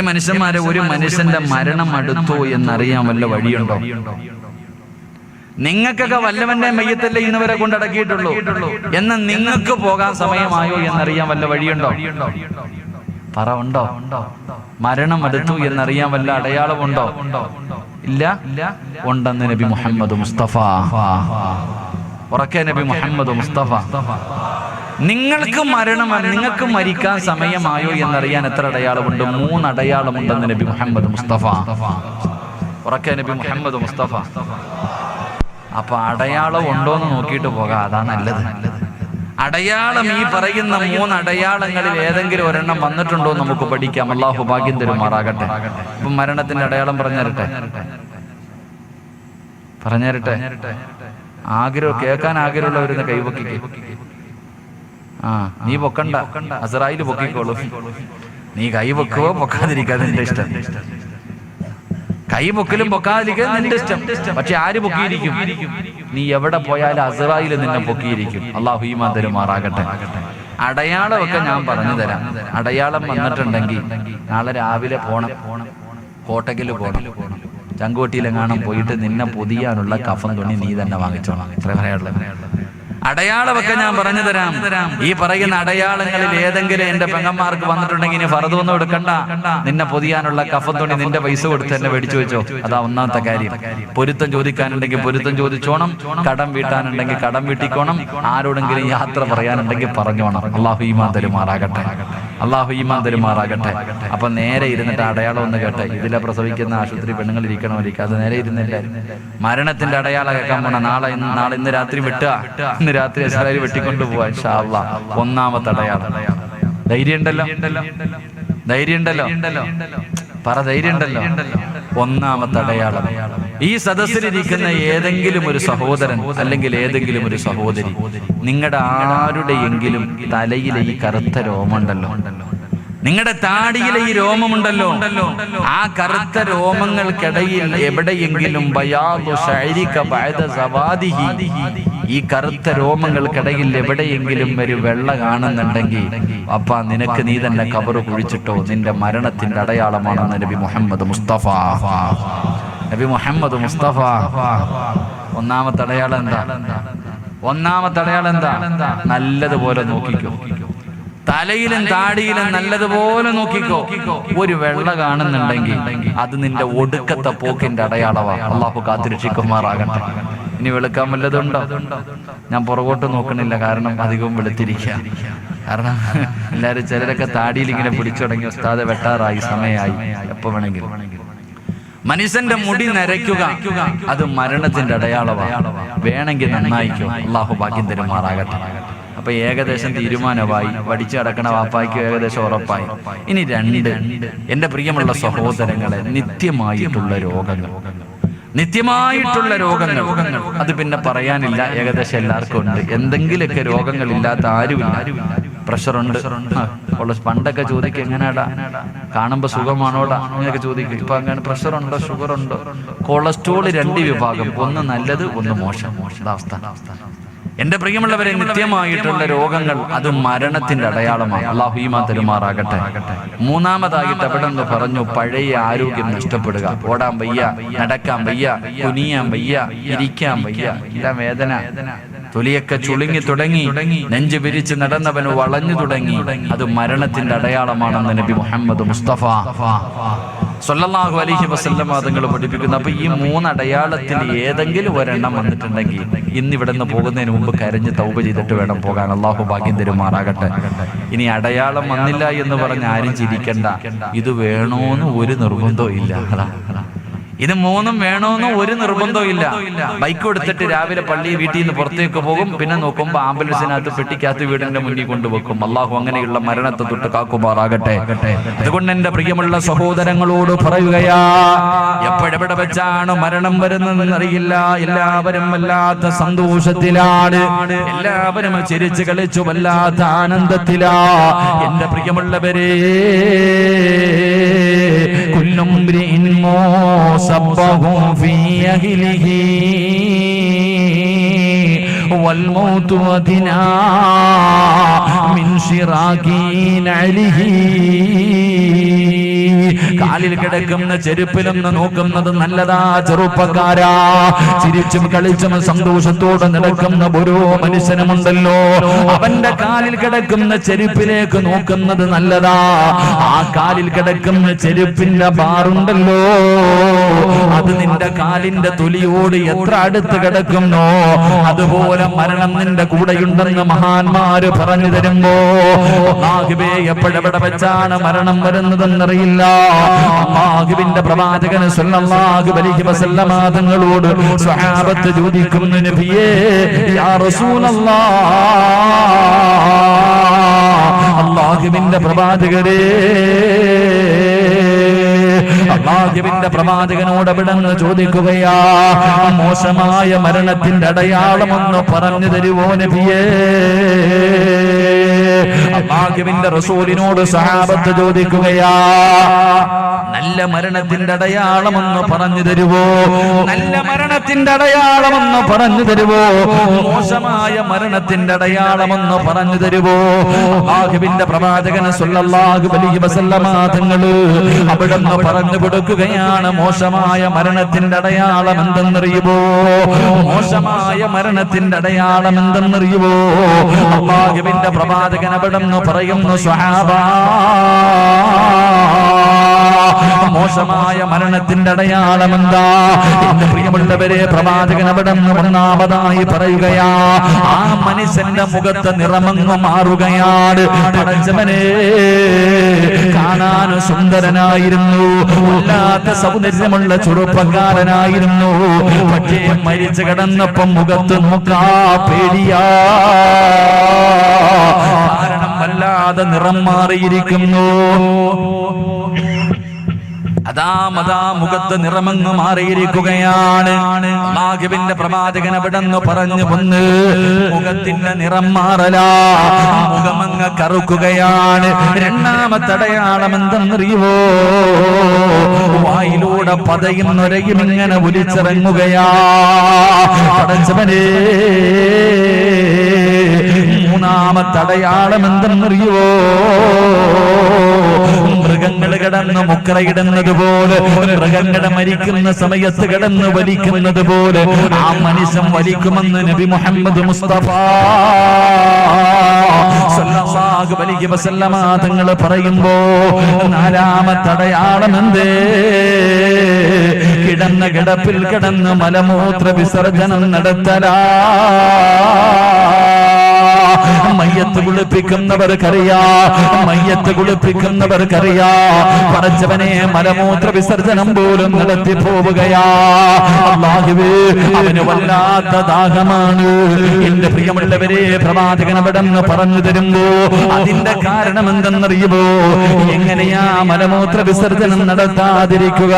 മനുഷ്യന്മാരെ, ഒരു മനുഷ്യന്റെ മരണം അടുത്തോ എന്നറിയാൻ വല്ല വഴിയുണ്ടോ? നിങ്ങൾക്കൊക്കെ വല്ലവന്റെ മയ്യത്തല്ലേ ഇന്നുവരെ കൊണ്ടടക്കിയിട്ടുള്ളൂ. എന്നാൽ നിങ്ങൾക്ക് പോകാൻ സമയമായോ എന്നറിയാൻ വല്ല വഴിയുണ്ടോ? പറ, ഉണ്ടോ? മരണം അടുത്തു എന്നറിയാൻ വല്ല അടയാളമുണ്ടോ? ഇല്ല. ഉണ്ടെന്ന് നബി മുഹമ്മദ് മുസ്തഫ. ഉറക്കെ നബി മുഹമ്മദ് മുസ്തഫ. നിങ്ങൾക്ക് നിങ്ങൾക്ക് മരിക്കാൻ സമയമായോ എന്നറിയാൻ എത്ര അടയാളമുണ്ട്? 3 അടയാളമുണ്ടെന്ന് നബി മുഹമ്മദ് മുസ്തഫ. ഉറക്കെ നബി മുഹമ്മദ് മുസ്തഫ. അപ്പൊ അടയാളം ഉണ്ടോന്ന് നോക്കിയിട്ട് പോകാം, അതാ നല്ലത്. അടയാളം, ഈ പറയുന്ന 3 അടയാളങ്ങളിൽ ഏതെങ്കിലും ഒരെണ്ണം വന്നിട്ടുണ്ടോ നമുക്ക് പഠിക്കാം. അല്ലാഹു ഭാഗ്യം തരുമാറാകട്ടെ. ഇപ്പം മരണത്തിന്റെ അടയാളം പറഞ്ഞുതരട്ടെ. കേൾക്കാൻ ആഗ്രഹമുള്ളവരുന്ന് കൈവക്കിക്ക്. നീ പൊക്കണ്ട, അസ്റായീൽ പൊക്കിക്കോളൂ. നീ കൈ വെക്കുവോ പൊക്കാതിരിക്കാതെ നിന്റെ ഇഷ്ടം. കൈ പൊക്കലും പൊക്കാതിരിക്കാൻ നിന്റെ ഇഷ്ടം. പക്ഷെ ആര് പൊക്കിയിരിക്കും? നീ എവിടെ പോയാലും അസ്റായീൽ നിന്നെ പൊക്കിയിരിക്കും. അല്ലാഹു ഈമാൻ തരുമാറാകട്ടെ. അടയാളമൊക്കെ ഞാൻ പറഞ്ഞു തരാം. അടയാളം വന്നിട്ടുണ്ടെങ്കിൽ നാളെ രാവിലെ പോണം, കോട്ടയ്ക്കൽ പോണം. ചങ്കുവട്ടിയിലെങ്ങാനും പോയിട്ട് നിന്നെ പൊതിയാനുള്ള കഫൻ തുണി നീ തന്നെ വാങ്ങിച്ചോണം. ഇത്ര പറയാനുള്ളത്. അടയാളമൊക്കെ ഞാൻ പറഞ്ഞു തരാം. ഈ പറയുന്ന അടയാളങ്ങളിൽ ഏതെങ്കിലും എന്റെ പെങ്ങന്മാർക്ക് വന്നിട്ടുണ്ടെങ്കിൽ ഇനി ഫർദൊന്നും എടുക്കണ്ട, നിന്നെ പൊതിയാനുള്ള കഫത്തുണി നിന്റെ പൈസ കൊടുത്ത് എന്നെ മേടിച്ചു വെച്ചോ. അതാ ഒന്നാമത്തെ കാര്യം. പൊരുത്തം ചോദിക്കാനുണ്ടെങ്കിൽ പൊരുത്തം ചോദിച്ചോണം, കടം വീട്ടാനുണ്ടെങ്കിൽ കടം വീട്ടിക്കോണം, ആരോടെങ്കിലും യാത്ര പറയാനുണ്ടെങ്കിൽ പറഞ്ഞോണം. അള്ളാഹു ഈമാൻ തരുമാറാകട്ടെ, അള്ളാഹു ഈമാൻ തരുമാറാകട്ടെ. അപ്പൊ നേരെ ഇരുന്നിട്ട് അടയാളം ഒന്ന് കേട്ടെ. ഇതിലെ പ്രസവിക്കുന്ന ആശുപത്രി പെണ്ണുങ്ങൾ ഇരിക്കണമായിരിക്കും, അത് നേരെ ഇരുന്നില്ല. മരണത്തിന്റെ അടയാളം കേൾക്കാൻ പോണ നാളെ ഇന്ന് രാത്രി വിട്ടുക, ഇന്ന് രാത്രി അസ്സലായി വെട്ടിക്കൊണ്ടുപോവാ ഇൻഷാ അല്ലാഹ്. ഒന്നാമത്തെ അടയാളം. ധൈര്യം ഉണ്ടല്ലോ, ധൈര്യം ഉണ്ടല്ലോ, പറ ധൈര്യം ഉണ്ടല്ലോ. ഒന്നാമത്തെ അടയാളം, ഈ സദസ്സിലിരിക്കുന്ന ഏതെങ്കിലും ഒരു സഹോദരൻ അല്ലെങ്കിൽ ഏതെങ്കിലും ഒരു സഹോദരി, നിങ്ങളുടെ ആരുടെയെങ്കിലും തലയിലെ ഈ കറുത്ത രോമമുണ്ടല്ലോ, നിങ്ങളുടെ താടിയിലെ ഈ രോമമുണ്ടല്ലോ, ആ കറുത്ത രോമങ്ങൾക്കിടയിൽ എവിടെയെങ്കിലും ഈ കറുത്ത രോമങ്ങൾക്കിടയിൽ എവിടെയെങ്കിലും ഒരു വെള്ള കാണുന്നുണ്ടെങ്കിൽ അപ്പാ നിനക്ക് നീ തന്നെ ഖബർ കുഴിച്ചിട്ടോ, നിന്റെ മരണത്തിന്റെ അടയാളമാണെന്ന് നബി മുഹമ്മദ് മുസ്തഫ. നബി മുഹമ്മദ് മുസ്തഫ. ഒന്നാമത്തെ അടയാളം എന്താ? ഒന്നാമത്തെ അടയാളം എന്താ? നല്ലതുപോലെ നോക്കിക്കോ, തലയിലും താടിയിലും നല്ലതുപോലെ നോക്കിക്കോ. ഒരു വെള്ള കാണുന്നുണ്ടെങ്കിൽ അത് നിന്റെ ഒടുക്കത്തെ പോക്കിന്റെ അടയാളമാണ്. അള്ളാഹു കാത്തിരക്ഷിക്കുമാറാകട്ടെ. ഇനി വെളുക്കാൻ വല്ലതുണ്ടോ? ഞാൻ പുറകോട്ട് നോക്കണില്ല, കാരണം അധികവും വെളുത്തിരിക്കുക. കാരണം എല്ലാവരും ചിലരൊക്കെ താടിയിൽ ഇങ്ങനെ പിടിച്ചു തുടങ്ങി, ഉസ്താദെ വെട്ടാറായി, സമയമായി, എപ്പോ വേണമെങ്കിലും. മനുഷ്യന്റെ മുടി നരയ്ക്കുക അത് മരണത്തിന്റെ അടയാളമാണ്. വേണമെങ്കിൽ നന്നായിക്കോ, അള്ളാഹു ഭാഗ്യം തരുമാറാകട്ടെ. അപ്പൊ ഏകദേശം തീരുമാനമായി, വടിച്ചു കിടക്കണ വാപ്പായ്ക്ക് ഏകദേശം ഉറപ്പായി. ഇനി രണ്ട്, എന്റെ പ്രിയമുള്ള സഹോദരങ്ങളെ, നിത്യമായിട്ടുള്ള രോഗങ്ങൾ, നിത്യമായിട്ടുള്ള രോഗങ്ങൾ, അത് പിന്നെ പറയാനില്ല, ഏകദേശം എല്ലാവർക്കും ഉണ്ട്. എന്തെങ്കിലുമൊക്കെ രോഗങ്ങൾ ഇല്ലാത്ത ആരുമില്ല. പ്രഷറുണ്ട്, പണ്ടൊക്കെ ചോദിക്കും എങ്ങനെയാടാ, കാണുമ്പോ സുഖമാണോടാ അങ്ങനെയൊക്കെ ചോദിക്കും. ഇപ്പൊ അങ്ങനെ പ്രഷറുണ്ടോ, ഷുഗറുണ്ടോ, കൊളസ്ട്രോൾ, 2 വിഭാഗം, ഒന്ന് നല്ലത്, ഒന്ന് മോശം. അവസ്ഥ. എന്റെ പ്രിയമുള്ളവരെ, നിത്യമായിട്ടുള്ള രോഗങ്ങൾ അത് മരണത്തിന്റെ അടയാളമാണ്. അല്ലാഹു ഈമാൻ തരുമാറാകട്ടെ. മൂന്നാമതായിട്ട് അവിടെ നിന്ന് പറഞ്ഞു, പഴയ ആരോഗ്യം നഷ്ടപ്പെടുക. ഓടാൻ വയ്യ, നടക്കാൻ വയ്യ, കുനിയാൻ വയ്യ, ഇരിക്കാൻ വയ്യ, ഇല്ല വേദന, തൊലിയൊക്കെ ചുളുങ്ങി തുടങ്ങി, നെഞ്ചു വിരിച്ച് നടന്നവന് വളഞ്ഞു തുടങ്ങി, അത് മരണത്തിന്റെ അടയാളമാണെന്ന് നബി മുഹമ്മദ് മുസ്തഫ സല്ലല്ലാഹു അലൈഹി വസല്ലം തങ്ങൾ പഠിപ്പിക്കുന്നു. അപ്പൊ ഈ 3 അടയാളത്തിൽ ഏതെങ്കിലും ഒരെണ്ണം വന്നിട്ടുണ്ടെങ്കിൽ ഇന്നിവിടെ നിന്ന് പോകുന്നതിന് മുമ്പ് കരഞ്ഞ് തൗബ ചെയ്തിട്ട് വേണം പോകാൻ. അള്ളാഹു ഭാഗ്യം തരുമാറാകട്ടെ. ഇനി അടയാളം വന്നില്ല എന്ന് പറഞ്ഞ് ആരും ചിരിക്കണ്ട. ഇത് വേണോന്ന് ഒരു നിർബന്ധവും ഇല്ല. ഇത് 3ഉം വേണോന്നും ഒരു നിർബന്ധവും ഇല്ല. ബൈക്ക് എടുത്തിട്ട് രാവിലെ പള്ളി വീട്ടിൽ നിന്ന് പുറത്തേക്ക് പോകും, പിന്നെ നോക്കുമ്പോ ആംബുലൻസിനകത്ത് പെട്ടിക്കകത്ത് വീടിന്റെ മുന്നിൽ കൊണ്ടുവെക്കും. അള്ളാഹു അങ്ങനെയുള്ള മരണത്തെ തൊട്ട് കാക്കുമാറാകട്ടെ. അതുകൊണ്ട് എന്റെ പ്രിയമുള്ള സഹോദരങ്ങളോട് പറയുകയാ, എപ്പോഴെവിടെ വെച്ചാണ് മരണം വരുന്നതെന്നറിയില്ല. എല്ലാവരും വല്ലാത്ത സന്തോഷത്തിലാണ്, എല്ലാവരും ചിരിച്ചു കളിച്ചു വല്ലാത്ത ആനന്ദത്തിലാ. എന്റെ പ്രിയമുള്ളവരെ, കുല്ലും صبه في أهله والموت أدنى من شراك نعله. കാലിൽ കിടക്കുന്ന ചെരുപ്പിലൊന്ന് നോക്കുന്നത് നല്ലതാ ചെറുപ്പക്കാരാ. ചിരിച്ചും കളിച്ചും സന്തോഷത്തോടെ നടക്കുന്ന ഓരോ മനുഷ്യനുമുണ്ടല്ലോ, അവന്റെ കാലിൽ കിടക്കുന്ന ചെരുപ്പിലേക്ക് നോക്കുന്നത് നല്ലതാ. ആ കാലിൽ കിടക്കുന്ന ചെരുപ്പിന്റെ ബാറുണ്ടല്ലോ, അത് നിന്റെ കാലിന്റെ തൊലിയോട് എത്ര അടുത്ത് കിടക്കുന്നോ അതുപോലെ മരണം നിന്റെ കൂടെയുണ്ടെന്ന് മഹാന്മാര് പറഞ്ഞു തരുമ്പോ, എപ്പോഴെവിടെ വെച്ചാണ് മരണം വരുന്നതെന്നറിയില്ല. അല്ലാഹുവിന്റെ പ്രവാചകൻ സല്ലല്ലാഹു അലൈഹി വസല്ലം തങ്ങളോട് സ്വഹാബത്ത് ചോദിക്കുന്നു, നബിയേ യാ റസൂലല്ലാഹ്, അല്ലാഹുവിന്റെ പ്രവാചകരേ, അല്ലാഹുവിന്റെ പ്രവാചകനോട് അവിടുന്ന് ചോദിക്കുകയാ, മോശമായ മരണത്തിന്റെ അടയാളമൊന്ന് പറഞ്ഞു തരുവോ നബിയേ? അല്ലാഹുവിന്റെ റസൂലിനോട് സഹാബത്ത് ചോദിക്കുകയാ, നല്ല മരണത്തിന്റെ അടയാളമെന്ന് പറഞ്ഞു തരുവോ? നല്ല മരണത്തിന്റെ അടയാളമെന്ന് പറഞ്ഞു തരുവോ? മോശമായ മരണത്തിന്റെ അടയാളമെന്ന് പറഞ്ഞു തരുവോ? അല്ലാഹുവിന്റെ പ്രവാചകൻ സ്വല്ലല്ലാഹു അലൈഹി വസല്ലമ തങ്ങള് അവിടുന്ന് പറഞ്ഞു കൊടുക്കുകയാണ്, മോശമായ മരണത്തിന്റെ അടയാളം എന്തെന്നറിയുവോ? മോശമായ മരണത്തിന്റെ അടയാളം എന്തെന്നറിയുവോ? അല്ലാഹുവിന്റെ പ്രവാചകൻ അവിടുന്ന് പറയുന്നു, സ്വഹാബാ, മോശമായ മരണത്തിന്റെ അടയാളം എന്താ? എന്റെ പ്രിയമുള്ളവരെ, പ്രവാചകൻ അവിടുന്ന് ഒന്നാമതായി പറയുകയാ, ആ മനുഷ്യന്റെ മുഖത്ത് നിറമങ്ങ് മാറുകയാണ്. പടച്ചവനെ, കാണാൻ സുന്ദരനായിരുന്നു, വല്ലാത്ത സൗന്ദര്യമുള്ള ചെറുപ്പക്കാരനായിരുന്നു. പക്ഷേ മരിച്ചു കിടന്നപ്പം മുഖത്ത് നോക്കാ പേടിയാ, കാരണം വല്ലാതെ നിറം മാറിയിരിക്കുന്നു. അതാ മുഖത്ത് നിറമങ്ങ് മാറിയിരിക്കുകയാണ്. അല്ലാഹുവിന്റെ പ്രവാചകൻ അവിടെന്ന് പറഞ്ഞു വന്ന്, മുഖത്തിന്റെ നിറം മാറലാ, മുഖമങ്ങ് കറുക്കുകയാണ്. രണ്ടാമത്തെ അടയാളം എന്തെന്നറിയുവോ? വായിലൂടെ പതയും നൊരയും ഇങ്ങനെ ഒലിച്ചിറങ്ങുകയാ. പടച്ചവനേ, മൂന്നാമത്തെ അടയാളം എന്തെന്നറിയുവോ? മൃഗങ്ങൾ കിടന്ന് മുക്കറയിടുന്നത് പോലെ, മൃഗങ്ങൾ മരിക്കുന്ന സമയത്ത് കിടന്ന് വലിക്കുന്നത് പോലെ ആ മനുഷ്യൻ വലിക്കുമെന്ന് നബി മുഹമ്മദ് മുസ്തഫ സല്ലല്ലാഹു അലൈഹി വസല്ലമ തങ്ങൾ പറയുമ്പോ, നാലാമത്തെ അടയാളം എന്തേ? കിടന്ന കിടപ്പിൽ കിടന്ന് മലമൂത്ര വിസർജനം നടത്തലാ. മയ്യത്ത് കുളിപ്പിക്കുന്നവർക്കറിയാ, മയ്യത്ത് കുളിപ്പിക്കുന്നവർക്കറിയാ, പടച്ചവനെ മലമൂത്ര വിസർജനം പോലും നടത്തി പോവുകയാ. അല്ലാഹുവേ, അവന് വല്ലാത്ത ദാഹമാണ്. എന്റെ പ്രിയമുള്ളവരെ, പ്രവാചകൻ അവിടെന്ന് പറഞ്ഞു തരുമ്പോ അതിന്റെ കാരണം എന്തെന്നറിയുമോ? എങ്ങനെയാ മലമൂത്ര വിസർജനം നടത്താതിരിക്കുക?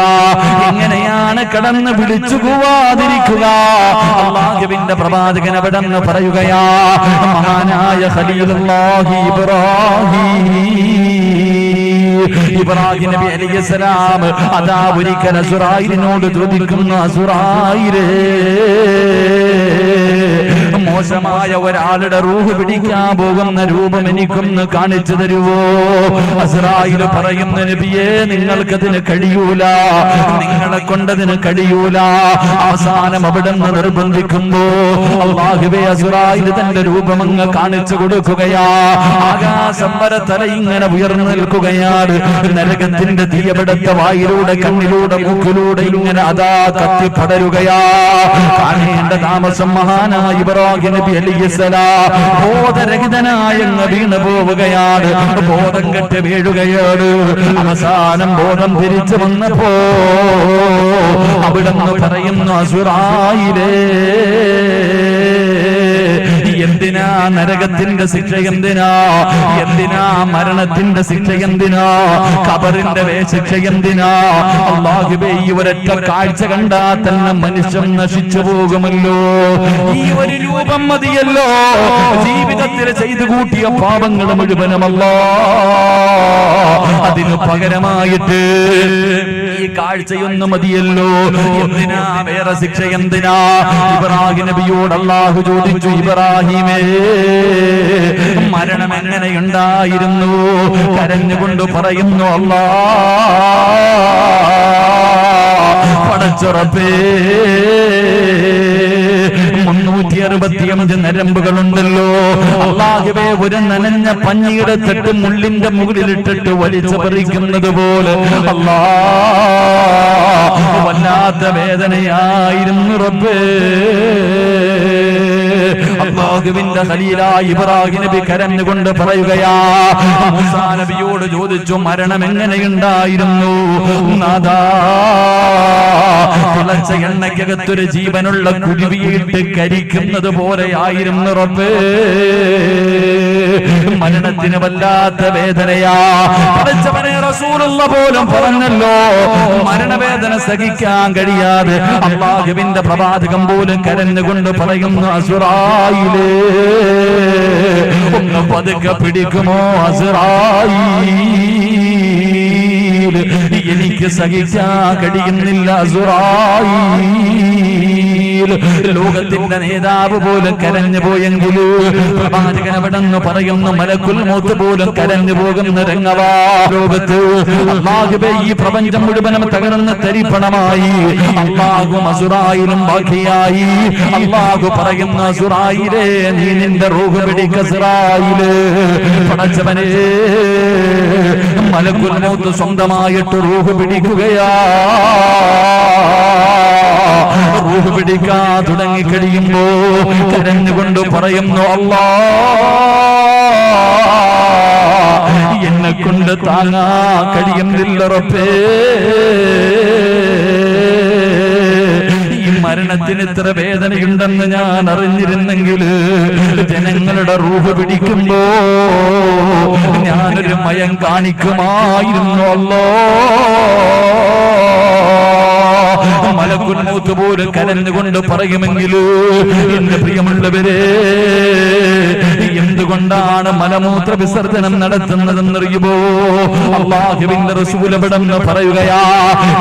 എങ്ങനെയാണ് കടന്ന് വിളിച്ചു പോവാതിരിക്കുക? അല്ലാഹുവിന്റെ പ്രവാചകൻ അവിടെന്ന് പറയുകയാ, മഹാനായ ഖലീലുല്ലാഹി ഇബ്രാഹിം നബി അലൈഹിസ്സലാം അതാ ഒരിക്കൽ അസുറായിലിനോട് ചോദിക്കുന്നു, അസുറായിലേ, മോശമായ ഒരാളുടെ റൂഹ് പിടിക്കാൻ പോകുന്ന രൂപം എനിക്കൊന്ന് കാണിച്ചു തരുവോ? അസ്രായിൽ പറയുന്ന, നബിയേ, നിങ്ങൾക്കതിന് കഴിയൂല, നിങ്ങളെ കൊണ്ടതിന് കഴിയൂല. അവസാനം അവിടെ നിന്ന് നിർബന്ധിക്കുമ്പോ അല്ലാഹുവേ, അസ്രായിൽ തന്റെ രൂപം അങ്ങ് കാണിച്ചു കൊടുക്കുകയാ. ആകാശം വരെ തല ഇങ്ങനെ ഉയർന്നു നിൽക്കുകയാണ്. നരകത്തിന്റെ തീയവിടത്തെ വായിലൂടെ, കണ്ണിലൂടെ, മൂക്കിലൂടെ ഇങ്ങനെ അതാ കത്തിപ്പടരുകയാ. കാണേണ്ട താമസം മഹാനായ ഇബ്രാഹിം നബി അലൈഹിസ്സലാം ബോധരഹിതനായ വീണു പോവുകയാണ്. ബോധം കെട്ട് വീഴുകയാണ്. അവസാനം ബോധം തിരിച്ചു വന്നപ്പോ അവിടുന്ന് പറയുന്നു, അസുറായിലേ, എന്തിനാ നരകത്തിന്റെ ശിക്ഷ? എന്തിനാ മരണത്തിന്റെ ശിക്ഷ? എന്തിനാ ഖബറിന്റെ ശിക്ഷ? എന്തിനാ? അല്ലാഹുവേ, ഈ ഒരൊറ്റ കാഴ്ച കണ്ടാ തന്നെ മനുഷ്യൻ നശിച്ചു പോകുമല്ലോ. ഈ ഒരു രൂപം മതിയല്ലോ ജീവിതത്തിൽ ചെയ്തു കൂട്ടിയ പാപങ്ങൾ മുഴുവനുമല്ലോ. അതിനു പകരമായിട്ട് ഈ കാഴ്ചയൊന്നു മതിയല്ലോ. എന്തിനാ വേറെ ശിക്ഷ? എന്തിനാ? ഇബ്രാഹിം നബിയോട് അല്ലാഹു ചോദിച്ചു, ഇബ്രാഹിമേ, മരണം എങ്ങനെയുണ്ടായിരുന്നു? കരഞ്ഞുകൊണ്ട് പറയുന്നു, അല്ലാ, പടച്ചുറപ്പേ, 365 നരമ്പുകളുണ്ടല്ലോ. അല്ലാഹുവേ, ഒരു നനഞ്ഞ പഞ്ഞിയുടെ തട്ട് മുള്ളിന്റെ മുകളിലിട്ടിട്ട് വലിച്ചു പറിക്കുന്നത് പോലെ അല്ലാ, വല്ലാത്ത വേദനയായിരുന്നു റബ്ബേ. അല്ലാഹുവിന്റെ ഖലീലായ ഇബ്രാഹിം നബി കരഞ്ഞുകൊണ്ട് പറയുകയാ, മൂസാ നബിയോട് ചോദിച്ചു, മരണം എങ്ങനെയുണ്ടായിരുന്നു? നാദാ, തിളച്ച എണ്ണയ്ക്കകത്തൊരു ജീവനുള്ള കുരുവിയിട്ട് കരിക്കുന്നത് പോലെയായിരുന്നു റബ്ബേ. മരണത്തിന് വല്ലാത്ത വേദനയാ. പഠിച്ചവനെ റസൂലുള്ള പോലും പറഞ്ഞല്ലോ, മരണവേദന സഹിക്കാൻ കഴിയാതെ അല്ലാഹുവിന്റെ പ്രവാചകൻ പോലും കരഞ്ഞുകൊണ്ട് പറയുന്നു, അസ്റായിലേ ഒന്ന് പതുക്കെ പിടിക്കുമോ അസ്റായീൽ, എനിക്ക് സഹിക്കാൻ കഴിയുന്നില്ല അസ്റായീൽ. ലോകത്തിന്റെ നേതാവ് പോലും കരഞ്ഞു പോയെങ്കിൽ പ്രവാചകൻ അവിടെന്ന് പറയുന്നു, മലക്കുൽ മൗത്ത് പോലും കരഞ്ഞു പോകുന്ന രംഗവാ ലോകത്ത്. അല്ലാഹുവേ, ഈ പ്രപഞ്ചം മുഴുവനും തകർന്ന് തരിപ്പണമായി, അല്ലാഹും അസ്റായീലും ബാക്കിയായി. അല്ലാഹു പറയുന്ന, അസ്റായീലേ നീ നിന്റെ റൂഹ് പിടിക്ക. അസ്റായീലേ, പടച്ചവനേ, മലക്കുൽ മൗത്ത് സ്വന്തമായിട്ട് റൂഹ് പിടിക്കുകയാ. റൂഹ് പിടിക്കാൻ തുടങ്ങിക്കഴിയുമ്പോ കരഞ്ഞുകൊണ്ട് പറയുന്നു, അല്ലാ എന്നെ കൊണ്ട് താങ്ങാൻ കഴിയുന്നില്ല റബ്ബേ. ഈ മരണത്തിന് ഇത്ര വേദനയുണ്ടെന്ന് ഞാൻ അറിഞ്ഞിരുന്നെങ്കിൽ ജനങ്ങളുടെ റൂഹ് പിടിക്കുമ്പോ ഞാനൊരു മയം കാണിക്കുമായിരുന്നു. അല്ലാ, മലക്കുൽ മൗത്ത് പോലും കരഞ്ഞുകൊണ്ട് പറയുമെങ്കിൽ, എന്റെ പ്രിയമുള്ളവരെ, എന്തുകൊണ്ടാണ് മലമൂത്ര വിസർജനം നടത്തുന്നതെന്നറിയുമോ? അല്ലാഹുവിന്റെ റസൂൽ ഇവിടെന്ന് പറയുകയാ,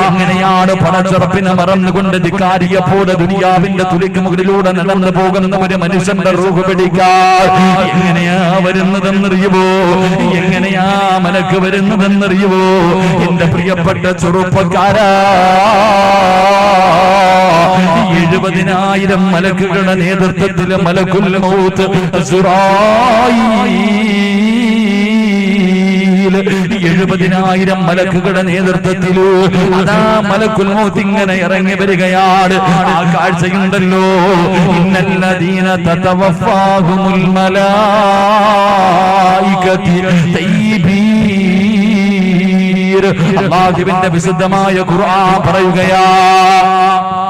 എങ്ങനെയാണ് പടച്ചുറപ്പിനെ മറന്നുകൊണ്ട് ധിക്കാരിയെ പോലെ ദുനിയാവിന്റെ തുലിക്ക് മുകളിലൂടെ നടന്നു പോകുന്ന ഒരു മനുഷ്യന്റെ റൂഹ് പിടിക്കാൻ എങ്ങനെയാ വരുന്നതെന്നറിയുമോ? എങ്ങനെയാ മലക്ക് വരുന്നതെന്നറിയുമോ? എന്റെ പ്രിയപ്പെട്ട ചെറുപ്പക്കാരാ, 70,000 മലക്കുകളുടെ നേതൃത്വത്തിൽ മലക്കുൽ മൗത്ത് അസ്റായീൽ 70,000 മലക്കുകളുടെ നേതൃത്വത്തിൽ അതാ മലക്കുൽ മൗത്ത് ഇങ്ങനെ ഇറങ്ങി വരികയാണ്. ആ കാഴ്ചയുണ്ടല്ലോ, ഇന്നല്ലദീന തതവഫാഹുമുൽ മലായികതു തയ്യിബീൻ. അല്ലാഹുവിന്റെ വിശുദ്ധമായ ഖുർആൻ പറയുകയാ,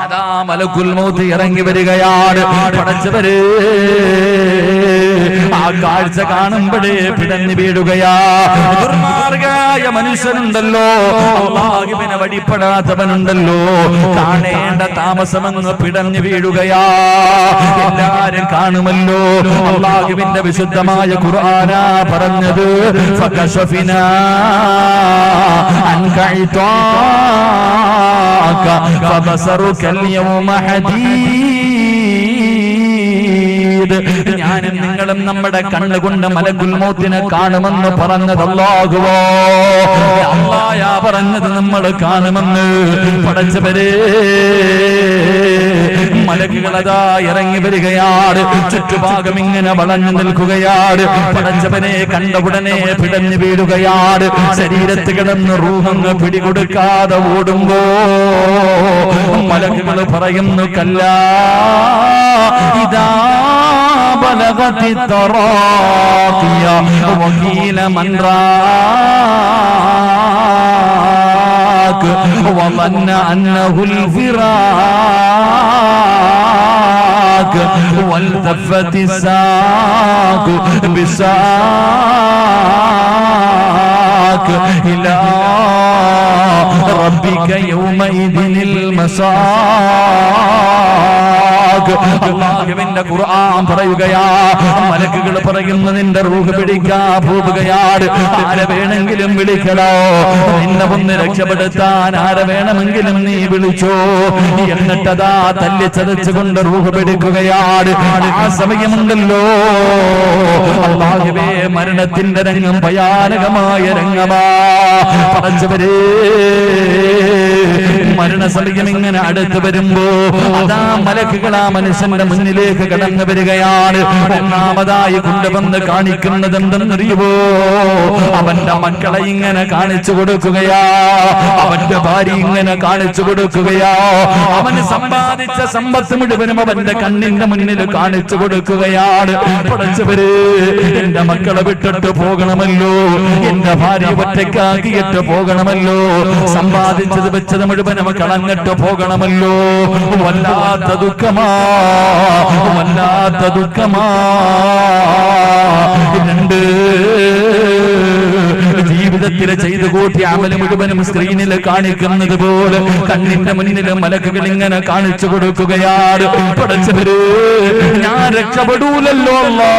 അതാ മലക്കുൽ മൗത്ത് ഇറങ്ങി വരികയാണ്. പടച്ചവരെ, ആ കാഴ്ച കാണുമ്പോഴേ പിടഞ്ഞു വീഴുകയാ. ദുർമാർഗായ മനുഷ്യനുണ്ടല്ലോ, അല്ലാഹുവിനെ വഴിപ്പെടാത്തവനുണ്ടല്ലോ, കാണേണ്ട താമസമങ്ങ് പിടഞ്ഞു വീഴുകയാ. എല്ലാരും കാണുമല്ലോ. അല്ലാഹുവിന്റെ വിശുദ്ധമായ ഖുർആനാ പറഞ്ഞത്, ഫകശഫിനാ അൻക ഇതാക ഫബസറുക اليوم حديد. ഞാനും നിങ്ങളും നമ്മുടെ കണ്ണുകൊണ്ട് മലക്കുൽ മൗത്തിനെ കാണുമെന്ന് പറഞ്ഞത് അല്ലാഹുവോ? അല്ലാഹയാ പറഞ്ഞത് നമ്മൾ കാണുമെന്ന്. പടച്ചവരെ, മലക്കുകളതാ ഇറങ്ങി വരികയാണ്. ചുറ്റുഭാഗം ഇങ്ങനെ വളഞ്ഞു നിൽക്കുകയാണ്. പടച്ചവനെ കണ്ട ഉടനെ പിടഞ്ഞു വീഴുകയാണ്. ശരീരത്ത് കിടന്ന് റൂഹങ്ങ് പിടികൊടുക്കാതെ ഓടുമ്പോ മലക്കുകൾ പറയുന്നു, കല്ലാ ഇദാ ബലഗതി തറാഖിയ വഖീല മൻ റാഖ വظن أنه الفراق والتفت الساق بساق إلى ربك يومئذ المساق. അല്ലാഹുവിന്റെ ഖുർആൻ പറയുകയാ, മലക്കുകൾ പറയുന്നു, നിന്റെ റൂഹ് പിടിക്കാൻ പോവുകയാണ്. ആരെ വേണമെങ്കിലും വിളിക്കലോ, നിന്നെ ഒന്ന് രക്ഷപ്പെടുത്താൻ ആരെ വേണമെങ്കിലും നീ വിളിച്ചോ. എന്നിട്ടതാ തല്ലിച്ചതച്ചുകൊണ്ട് റൂഹ് പിടിക്കുകയാണ്. ആ സമയമുണ്ടല്ലോ, അല്ലാഹുവേ, മരണത്തിന്റെ രംഗം ഭയാനകമായ രംഗമാ. പടച്ചവരേ, മരണസമയം ഇങ്ങനെ അടുത്ത് വരുമ്പോ അതാ മലക്കുകൾ ആ മനുഷ്യന്റെ മുന്നിലേക്ക് കടന്നു വരികയാണ്. ഒന്നാമതായി കൊണ്ടുവന്ന് കാണിക്കുന്നത് എന്തെന്നറിയുമോ? അവന്റെ മക്കളെ ഇങ്ങനെ കാണിച്ചു കൊടുക്കുകയാ. അവന്റെ ഭാര്യ ഇങ്ങനെ കാണിച്ചു കൊടുക്കുകയാ. അവന് സമ്പാദിച്ച സമ്പത്ത് മുഴുവനും അവന്റെ കണ്ണിന്റെ മുന്നിൽ കാണിച്ചു കൊടുക്കുകയാണ്. പടച്ചവര്, എന്റെ മക്കളെ വിട്ടിട്ട് പോകണമല്ലോ, എന്റെ ഭാര്യ ഒറ്റയ്ക്കാക്കിയിട്ട് പോകണമല്ലോ, സമ്പാദിച്ചത് വെച്ചത് മുഴുവനും കളഞ്ഞു അങ്ങട്ട് പോകണമല്ലോ. വല്ലാത്ത ദുഃഖമാ, വല്ലാത്ത ദുഃഖമാ. രണ്ട് ജീവിതത്തിൽ ചെയ്തു കൂട്ടിയ അമല് മുഴുവനും സ്ക്രീനിൽ കാണിക്കുന്നത് പോലെ കണ്ണിന്റെ മുന്നിൽ മലക്കുകൾ ഇങ്ങനെ കാണിച്ചു കൊടുക്കുകയാണ്. പടച്ചവര്, ഞാൻ രക്ഷപ്പെടൂലല്ലോ അല്ലാ,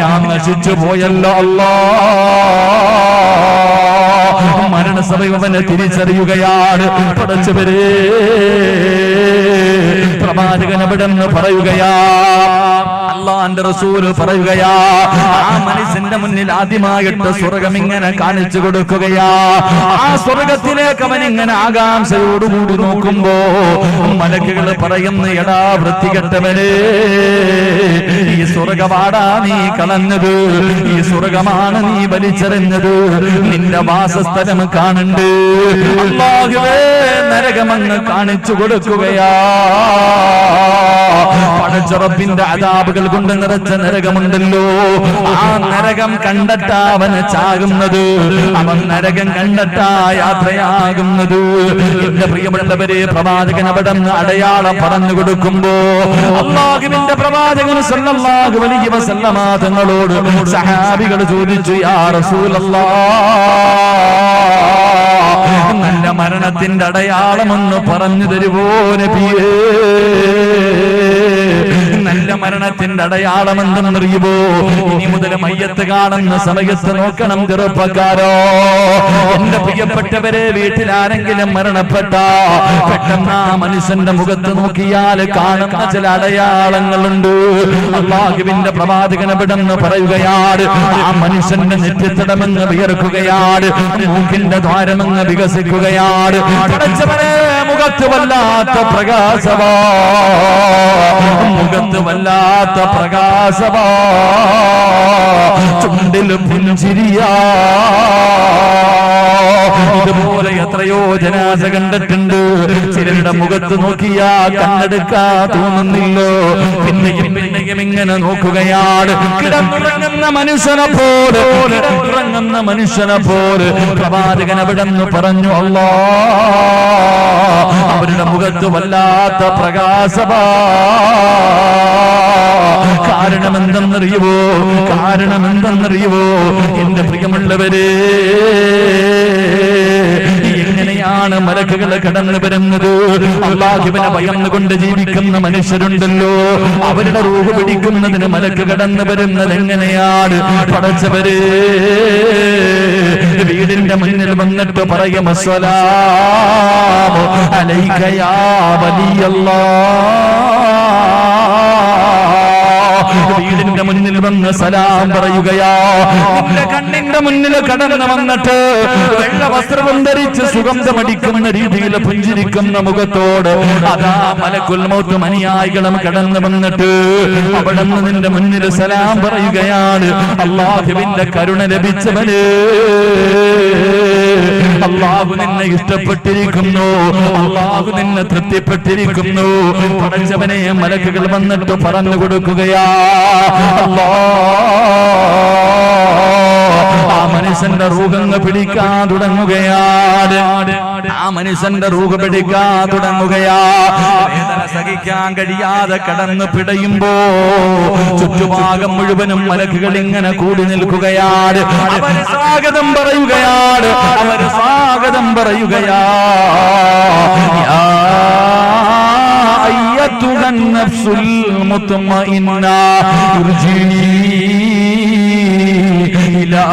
ഞാൻ നശിച്ചു പോയല്ലോ അല്ലാ. മരണസമയവനെ തിരിച്ചറിയുകയാണ്. പടച്ചവരെ, പ്രവാചകൻ അവിടെന്ന് പറയുകയാ, അല്ലാഹുവിന്റെ റസൂല് പറയുകയാ, ആ മനുഷ്യന്റെ മുന്നിൽ ആദ്യമായിട്ട് സ്വർഗം ഇങ്ങനെ കാണിച്ചു കൊടുക്കുകയാ. ആ സ്വർഗത്തിലേക്ക് അവൻ ഇങ്ങനെ ആകാംക്ഷയോടുകൂടി നോക്കുമ്പോ മലക്കുകൾ പറയുന്നു, എടാ വൃത്തികെട്ടവനെ, ഈ സ്വർഗമാടാ നീ കളഞ്ഞത്, ഈ സ്വർഗമാണ് നീ വലിച്ചെറിഞ്ഞത്, നിന്റെ വാസസ്ഥലം കാണുന്നുണ്ട്. അല്ലാഹുവേ, നരകമങ്ങ് കാണിച്ചു കൊടുക്കുകയാ. പടച്ച റബ്ബിന്റെ അദാബുകൾ കൊണ്ട് നിറച്ച നരകമുണ്ടല്ലോ, ആ നരകം കണ്ടിട്ടാ അവന് ചാകുന്നത്, അവൻ നരകം കണ്ടിട്ടാ യാത്രയാകുന്നത്. എന്റെ പ്രിയമുള്ളവരെ, പ്രവാചകൻ അവിടെ അടയാളം പറഞ്ഞു കൊടുക്കുമ്പോ അല്ലാഹുവിന്റെ പ്രവാചകൻ സല്ലല്ലാഹു അലൈഹി വസല്ലമ തങ്ങളോട് സഹാബികൾ ചോദിച്ചു, യാ റസൂലല്ലാഹ്, നല്ല മരണത്തിന്റെ അടയാളമൊന്ന് പറഞ്ഞു തരുവോ നബിയേ? നല്ല മരണത്തിന്റെ അടയാളം എന്തെന്നറിയുമോ? ഇനി മുതൽ മയ്യത്ത് കാണുന്ന സമയത്ത് നോക്കണം ചെറുപ്പക്കാരോ. എന്റെ പ്രിയപ്പെട്ടവരെ, വീട്ടിൽ ആരെങ്കിലും മരണപ്പെട്ട പെട്ടെന്ന് ആ മനുഷ്യന്റെ മുഖത്ത് നോക്കിയാൽ കാണുന്ന ചില അടയാളങ്ങളുണ്ട്. അല്ലാഹുവിന്റെ പ്രവാചകൻ അവിടെന്ന് പറയുകയാണ്, ആ മനുഷ്യന്റെ നെറ്റിത്തടമെന്ന് വിയർക്കുകയാണ്, മൂക്കിന്റെ ദ്വാരമെന്ന് വികസിക്കുകയാണ്. പടച്ചവനെ, മുഖത്ത് വല്ലാത്ത പ്രകാശമാ, മുഖത്ത് വല്ലാത്ത പ്രകാശമാ, ചുണ്ടിൽ പുഞ്ചിരിയാ. ഇതുപോലെ എത്രയോ ജനാസ കണ്ടിട്ടുണ്ട്. ചിലരുടെ മുഖത്ത് നോക്കിയാ കണ്ണെടുക്കാ തോന്നുന്നില്ലോ. പിന്നെയും പിന്നെയും ഇങ്ങനെ നോക്കുകയാണ്. കിടന്നുറങ്ങുന്ന മനുഷ്യനെ പോലെ, കിടന്നുറങ്ങുന്ന മനുഷ്യനെ പോലെ പ്രവാചകൻ അവിടെ നിന്ന് പറഞ്ഞു, അല്ലാ, അവരുടെ മുഖത്ത് വല്ലാത്ത പ്രകാശമാ. കാരണം എന്തെന്നറിയുവോ? കാരണം എന്തെന്നറിയുവോ? എന്റെ പ്രിയമുള്ളവരെ, എങ്ങനെയാണ് മലക്കുകൾ കടന്നു വരുന്നത്? അല്ലാഹുവിനെ ഭയന്നുകൊണ്ട് ജീവിക്കുന്ന മനുഷ്യരുണ്ടല്ലോ, അവരുടെ റൂഹ് പിടിക്കുന്നതിന് മലക്ക് കടന്നു വരുന്നത് എങ്ങനെയാണ്? പടച്ചവരെ, വീടിന്റെ മുന്നിൽ വന്നിട്ട് പറയും, അസ്സലാമു അലൈക യാ വലിയല്ലാഹ്. വീടിന്റെ മുന്നിൽ വന്ന് സലാം പറയുകയാ. നിന്റെ കണ്ണിന്റെ മുന്നിൽ കടന്നു വന്നിട്ട് വെള്ള വസ്ത്രം ധരിച്ച് സുഗന്ധമടിക്കുന്ന രീതിയിൽ പുഞ്ചിരിക്കുന്ന മുഖത്തോട് അതാ മലക്കുൽ മൗത്ത് അനുയായികളും കടന്നു വന്നിട്ട് അവിടെ നിന്ന് നിന്റെ മുന്നിൽ സലാം പറയുകയാണ്. അല്ലാഹുവിന്റെ കരുണ ലഭിച്ചവന്, അല്ലാഹു നിന്നെ ഇഷ്ടപ്പെട്ടിരിക്കുന്നു, അല്ലാഹു നിന്നെ തൃപ്തിപ്പെട്ടിരിക്കുന്നു. പടച്ചവനെ, മലക്കുകൾ വന്നിട്ട് പറഞ്ഞു കൊടുക്കുകയാ, ആ മനുഷ്യന്റെ റൂഹങ്ങ് പിടിക്കാൻ തുടങ്ങുകയാണ്. ആ മനുഷ്യന്റെ റൂഹ് പിടിക്കാൻ തുടങ്ങുകയാ. വേദന സഹിക്കാൻ കഴിയാതെ കടന്നു പിടയുമ്പോ ചുറ്റുഭാഗം മുഴുവനും മലക്കുകൾ ഇങ്ങനെ കൂടി നിൽക്കുകയാണ്. അവര് സ്വാഗതം പറയുകയാണ്, അവര് സ്വാഗതം പറയുകയാ. أيتها النفس المطمئنة ارجعي إلى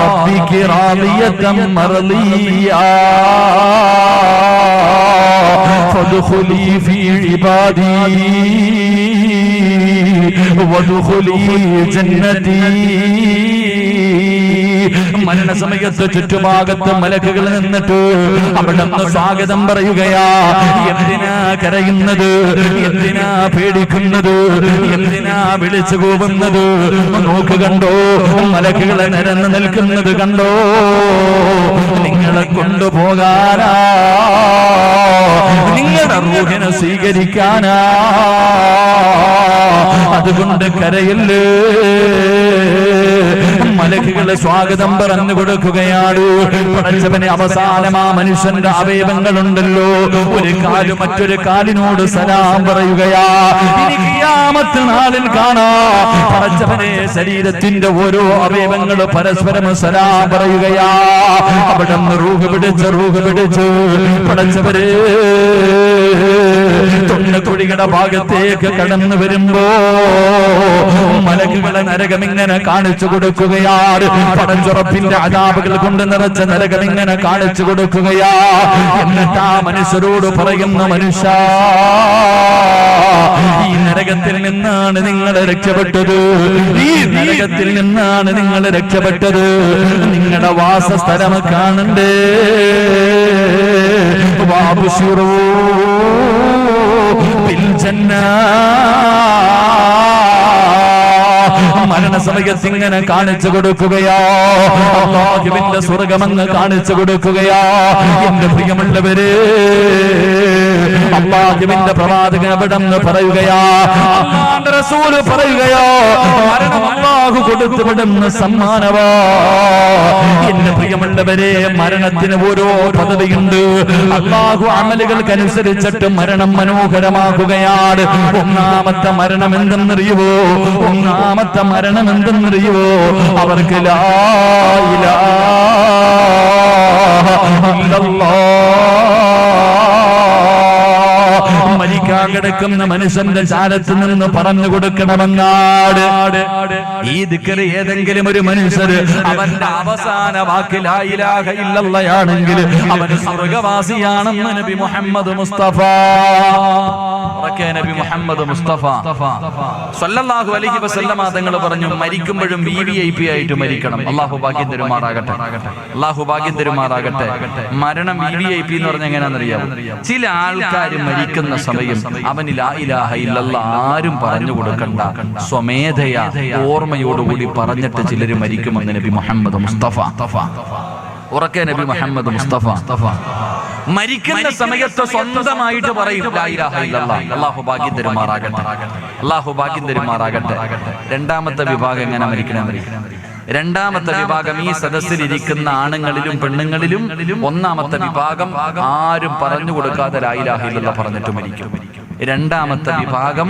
ربك راضية مرضية فادخلي في عبادي وادخلي جنتي. മരണസമയത്ത് ചുറ്റുഭാഗത്ത് മലക്കുകൾ നിന്നിട്ട് അവിടെ നിന്ന് സ്വാഗതം പറയുകയാ. എന്തിനാ കരയുന്നത്? എന്തിനാ പേടിക്കുന്നത്? എന്തിനാ വിളിച്ചു കൂവുന്നത്? നോക്ക്, കണ്ടോ മലക്കുകളെ നിരന്ന് നിൽക്കുന്നത് കണ്ടോ? നിങ്ങളെ കൊണ്ടുപോകാനാ, നിങ്ങളുടെ നിങ്ങളുടെ റൂഹിനെ സ്വീകരിക്കാനാ. അതുകൊണ്ട് കരയല്ലേ. മലക്കുകളെ സ്വാഗതം പറഞ്ഞു കൊടുക്കുകയാണ്. പടച്ചവനെ അവസാനം ആ മനുഷ്യന്റെ അവയവങ്ങളുണ്ടല്ലോ, ഒരു കാല് മറ്റൊരു കാലിനോട് സലാം പറയുകയാ. ഇനി ഖിയാമത്ത് നാളിൽ കാണാ പടച്ചവനെ ശരീരത്തിന്റെ ഓരോ അവയവങ്ങൾ പരസ്പരം സലാം പറയുകയാ. അവിടെ റൂഹ് പിടിച്ച് പടച്ചവരെ തൊണ്ടക്കുഴിയുടെ ഭാഗത്തേക്ക് കടന്നു വരുമ്പോ മലക്കുകളെ നരകം ഇങ്ങനെ കാണിച്ചു കൊടുക്കുകയാണ്. പടച്ചുറപ്പിന്റെ അദാബുകൾ കൊണ്ട് നിറച്ച നരകം ഇങ്ങനെ കാണിച്ചു കൊടുക്കുകയാ. എന്നിട്ട് ആ മനുഷ്യരോട് പറയുന്ന, മനുഷ്യ, ഈ നരകത്തിൽ നിന്നാണ് നിങ്ങൾ രക്ഷപ്പെട്ടത്, ഈ നരകത്തിൽ നിന്നാണ് നിങ്ങൾ രക്ഷപ്പെട്ടത്. നിങ്ങളുടെ വാസസ്ഥലം കാണണ്ടേ. വാബുശിറൂ ബിൽ ജന്നാ. മരണസമയത്ത് ഇങ്ങനെ കാണിച്ചു കൊടുക്കുകയാ. അല്ലാഹുവിന്റെ സ്വർഗ്ഗമെന്ന് കാണിച്ചു കൊടുക്കുകയാ. എന്റെ പ്രിയമുള്ളവരെ, അല്ലാഹുവിന്റെ പ്രവാചകൻ അവിടെന്ന് പറയുകയാ, അല്ലാഹുവിന്റെ റസൂൽ പറയുകയാ, മരണം അല്ലാഹു കൊടുത്തു വിടുന്ന സമ്മാനവാ. എന്റെ പ്രിയമുള്ളവരെ, മരണത്തിന് ഓരോ പദവിയുണ്ട്. അല്ലാഹു അമലുകൾക്കനുസരിച്ചിട്ട് മരണം മനോഹരമാക്കുകയാണ്. ഒന്നാമത്തെ മരണം എന്തെന്നറിയുവോ? ഒന്നാമത്തെ മരണം എന്തെന്നറിയുവോ? അവർക്ക് ലാ ഇലാഹ ഇല്ലല്ലാഹ് മരിക്കാൻ കിടക്കുന്ന മനുഷ്യന്റെ ചാരത്ത് നിന്ന് പറഞ്ഞു കൊടുക്കണമെന്നാണ്. ഈ ദിക്ർ ഏതെങ്കിലും ഒരു മനുഷ്യര് അവന്റെ അവസാന വാക്ക് ലാ ഇലാഹ ഇല്ലല്ലാഹയാണെങ്കിൽ അവൻ സ്വർഗ്ഗവാസിയാണെന്ന് നബി മുഹമ്മദ് മുസ്തഫ. നബി മുഹമ്മദ് മുസ്തഫ സല്ലല്ലാഹു അലൈഹി വസല്ലമ തങ്ങൾ പറഞ്ഞു, മരിക്കുമ്പോഴും VVIP ആയിട്ട് മരിക്കണം. അല്ലാഹു ഭാഗ്യം തരുമാറാകട്ടെ. അല്ലാഹു ഭാഗ്യം തരുമാറാകട്ടെ. മരണം VVIP എന്ന് പറഞ്ഞാൽ എങ്ങനെയാണെന്നറിയാമോ? ചില ആൾക്കാർ മരിക്കുന്ന സമയം അവന് ലാ ഇലാഹ ഇല്ലല്ലാഹ് ആരും പറഞ്ഞു കൊടുക്കണ്ട, സ്വമേധയാ ഓർമ്മയോടുകൂടി പറഞ്ഞിട്ട് ചിലർ മരിക്കുമെന്ന് നബി മുഹമ്മദ് മുസ്തഫ. ഉറക്കെ നബി മുഹമ്മദ് മുസ്തഫ മരിക്കുന്ന സമയത്ത് സ്വന്തമായിട്ട് പറയും ലാ ഇലാഹ ഇല്ലല്ലാഹ്. അല്ലാഹു ഭാഗ്യം തരുമാറാകട്ടെ. അല്ലാഹു ഭാഗ്യം തരുമാറാകട്ടെ. രണ്ടാമത്തെ വിഭാഗം എങ്ങനെ മരിക്കണം? രണ്ടാമത്തെ വിഭാഗം ഈ സദസ്സിൽ ഇരിക്കുന്ന ആണുങ്ങളിലും പെണ്ണുങ്ങളിലും ഒന്നാമത്തെ വിഭാഗം ആരും പറഞ്ഞു കൊടുക്കാതെ ലാ ഇലാഹ ഇല്ലല്ലാഹ് പറഞ്ഞിട്ട് മരിക്കും. രണ്ടാമത്തെ വിഭാഗം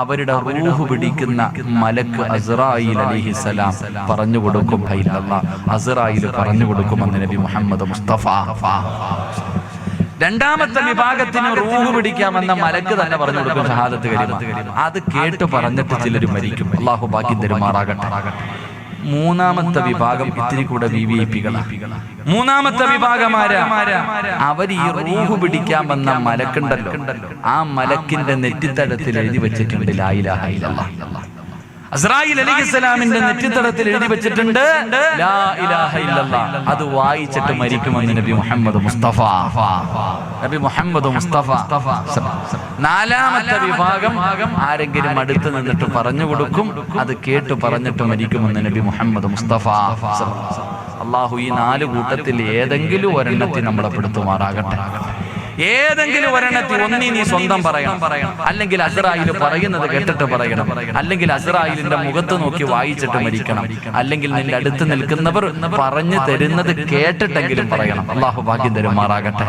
അവരുടെ റൂഹ് പിടിക്കുന്ന മലക്ക് അസ്റായീൽ അലൈഹിസ്സലാം പറഞ്ഞു കൊടുക്കും. അസ്റായീൽ പറഞ്ഞു കൊടുക്കുമെന്ന് നബി മുഹമ്മദ് മുസ്തഫ. രണ്ടാമത്തെ വിഭാഗത്തിന് റൂഹ് പിടിക്കാമെന്ന മലക്ക് തന്നെ പറഞ്ഞു കൊടുക്കും ഷഹാദത്ത് കലിമ. അത് കേട്ട് പറഞ്ഞിട്ട് ചിലർ മരിക്കും. അല്ലാഹു ഭാഗ്യം തരുമാറാകട്ടെ. മൂന്നാമത്തെ വിഭാഗം ഇത്തിരി കൂടെ VVIPകളാണ്. മൂന്നാമത്തെ വിഭാഗമാരാ? അവർ ഈ റൂഹ് പിടിക്കാൻ വന്ന മലക്കുണ്ടല്ലോ, ആ മലക്കിന്റെ നെറ്റിത്തടത്തിൽ എഴുതി വെച്ചിട്ടുണ്ട് ലാ ഇലാഹ ഇല്ലല്ലാഹ്. അസ്റായീൽ അലൈഹിസ്സലാമിന്റെ നെറ്റിത്തടത്തിൽ എഴുതി വെച്ചിട്ടുണ്ട് ലാ ഇലാഹ ഇല്ലല്ലാഹ്. അത് വായിച്ചിട്ട് മരിക്കുമെന്ന് നബി മുഹമ്മദ് മുസ്തഫ. നബി മുഹമ്മദ് മുസ്തഫ. നാലാമത്തെ വിഭാഗം ആരെങ്കിലും അടുത്ത് നിന്നിട്ട് പറഞ്ഞു കൊടുക്കും, അത് കേട്ട് പറഞ്ഞിട്ട് മരിക്കുമെന്ന് നബി മുഹമ്മദ് മുസ്തഫ. അല്ലാഹു ഈ നാല് കൂട്ടത്തിൽ ഏതെങ്കിലും ഒരെണ്ണത്തിൽ നമ്മളെ പെടുത്തുമാറാകട്ടെ. ഏതെങ്കിലും ഒരെണ്ണത്തിൽ ഒന്നി നീ സ്വന്തം പറയണം, അല്ലെങ്കിൽ അസ്റായീൽ പറയുന്നത് കേട്ടിട്ട് പറയണം, അല്ലെങ്കിൽ അസ്റായീലിന്റെ മുഖത്ത് നോക്കി വായിച്ചിട്ട് മരിക്കണം, അല്ലെങ്കിൽ നിന്റെ അടുത്ത് നിൽക്കുന്നവർ പറഞ്ഞു തരുന്നത് കേട്ടിട്ടെങ്കിലും പറയണം. അല്ലാഹു ഭാഗ്യം തരുമാറാകട്ടെ.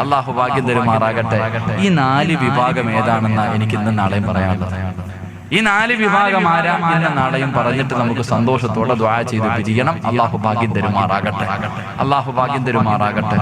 അല്ലാഹു ഭാഗ്യം തരുമാറാകട്ടെ. ഈ നാല് വിഭാഗം ഏതാണെന്ന് എനിക്ക് ഇന്ന് നാളെയും പറയാനുള്ളത്. ഈ നാല് വിഭാഗം ആരാ ഇന്ന് നാളെയും പറഞ്ഞിട്ട് നമുക്ക് സന്തോഷത്തോടെ ദുആ ചെയ്ത് പിരിയണം. അല്ലാഹു ഭാഗ്യം തരുമാറാകട്ടെ. അല്ലാഹു ഭാഗ്യം തരുമാറാകട്ടെ.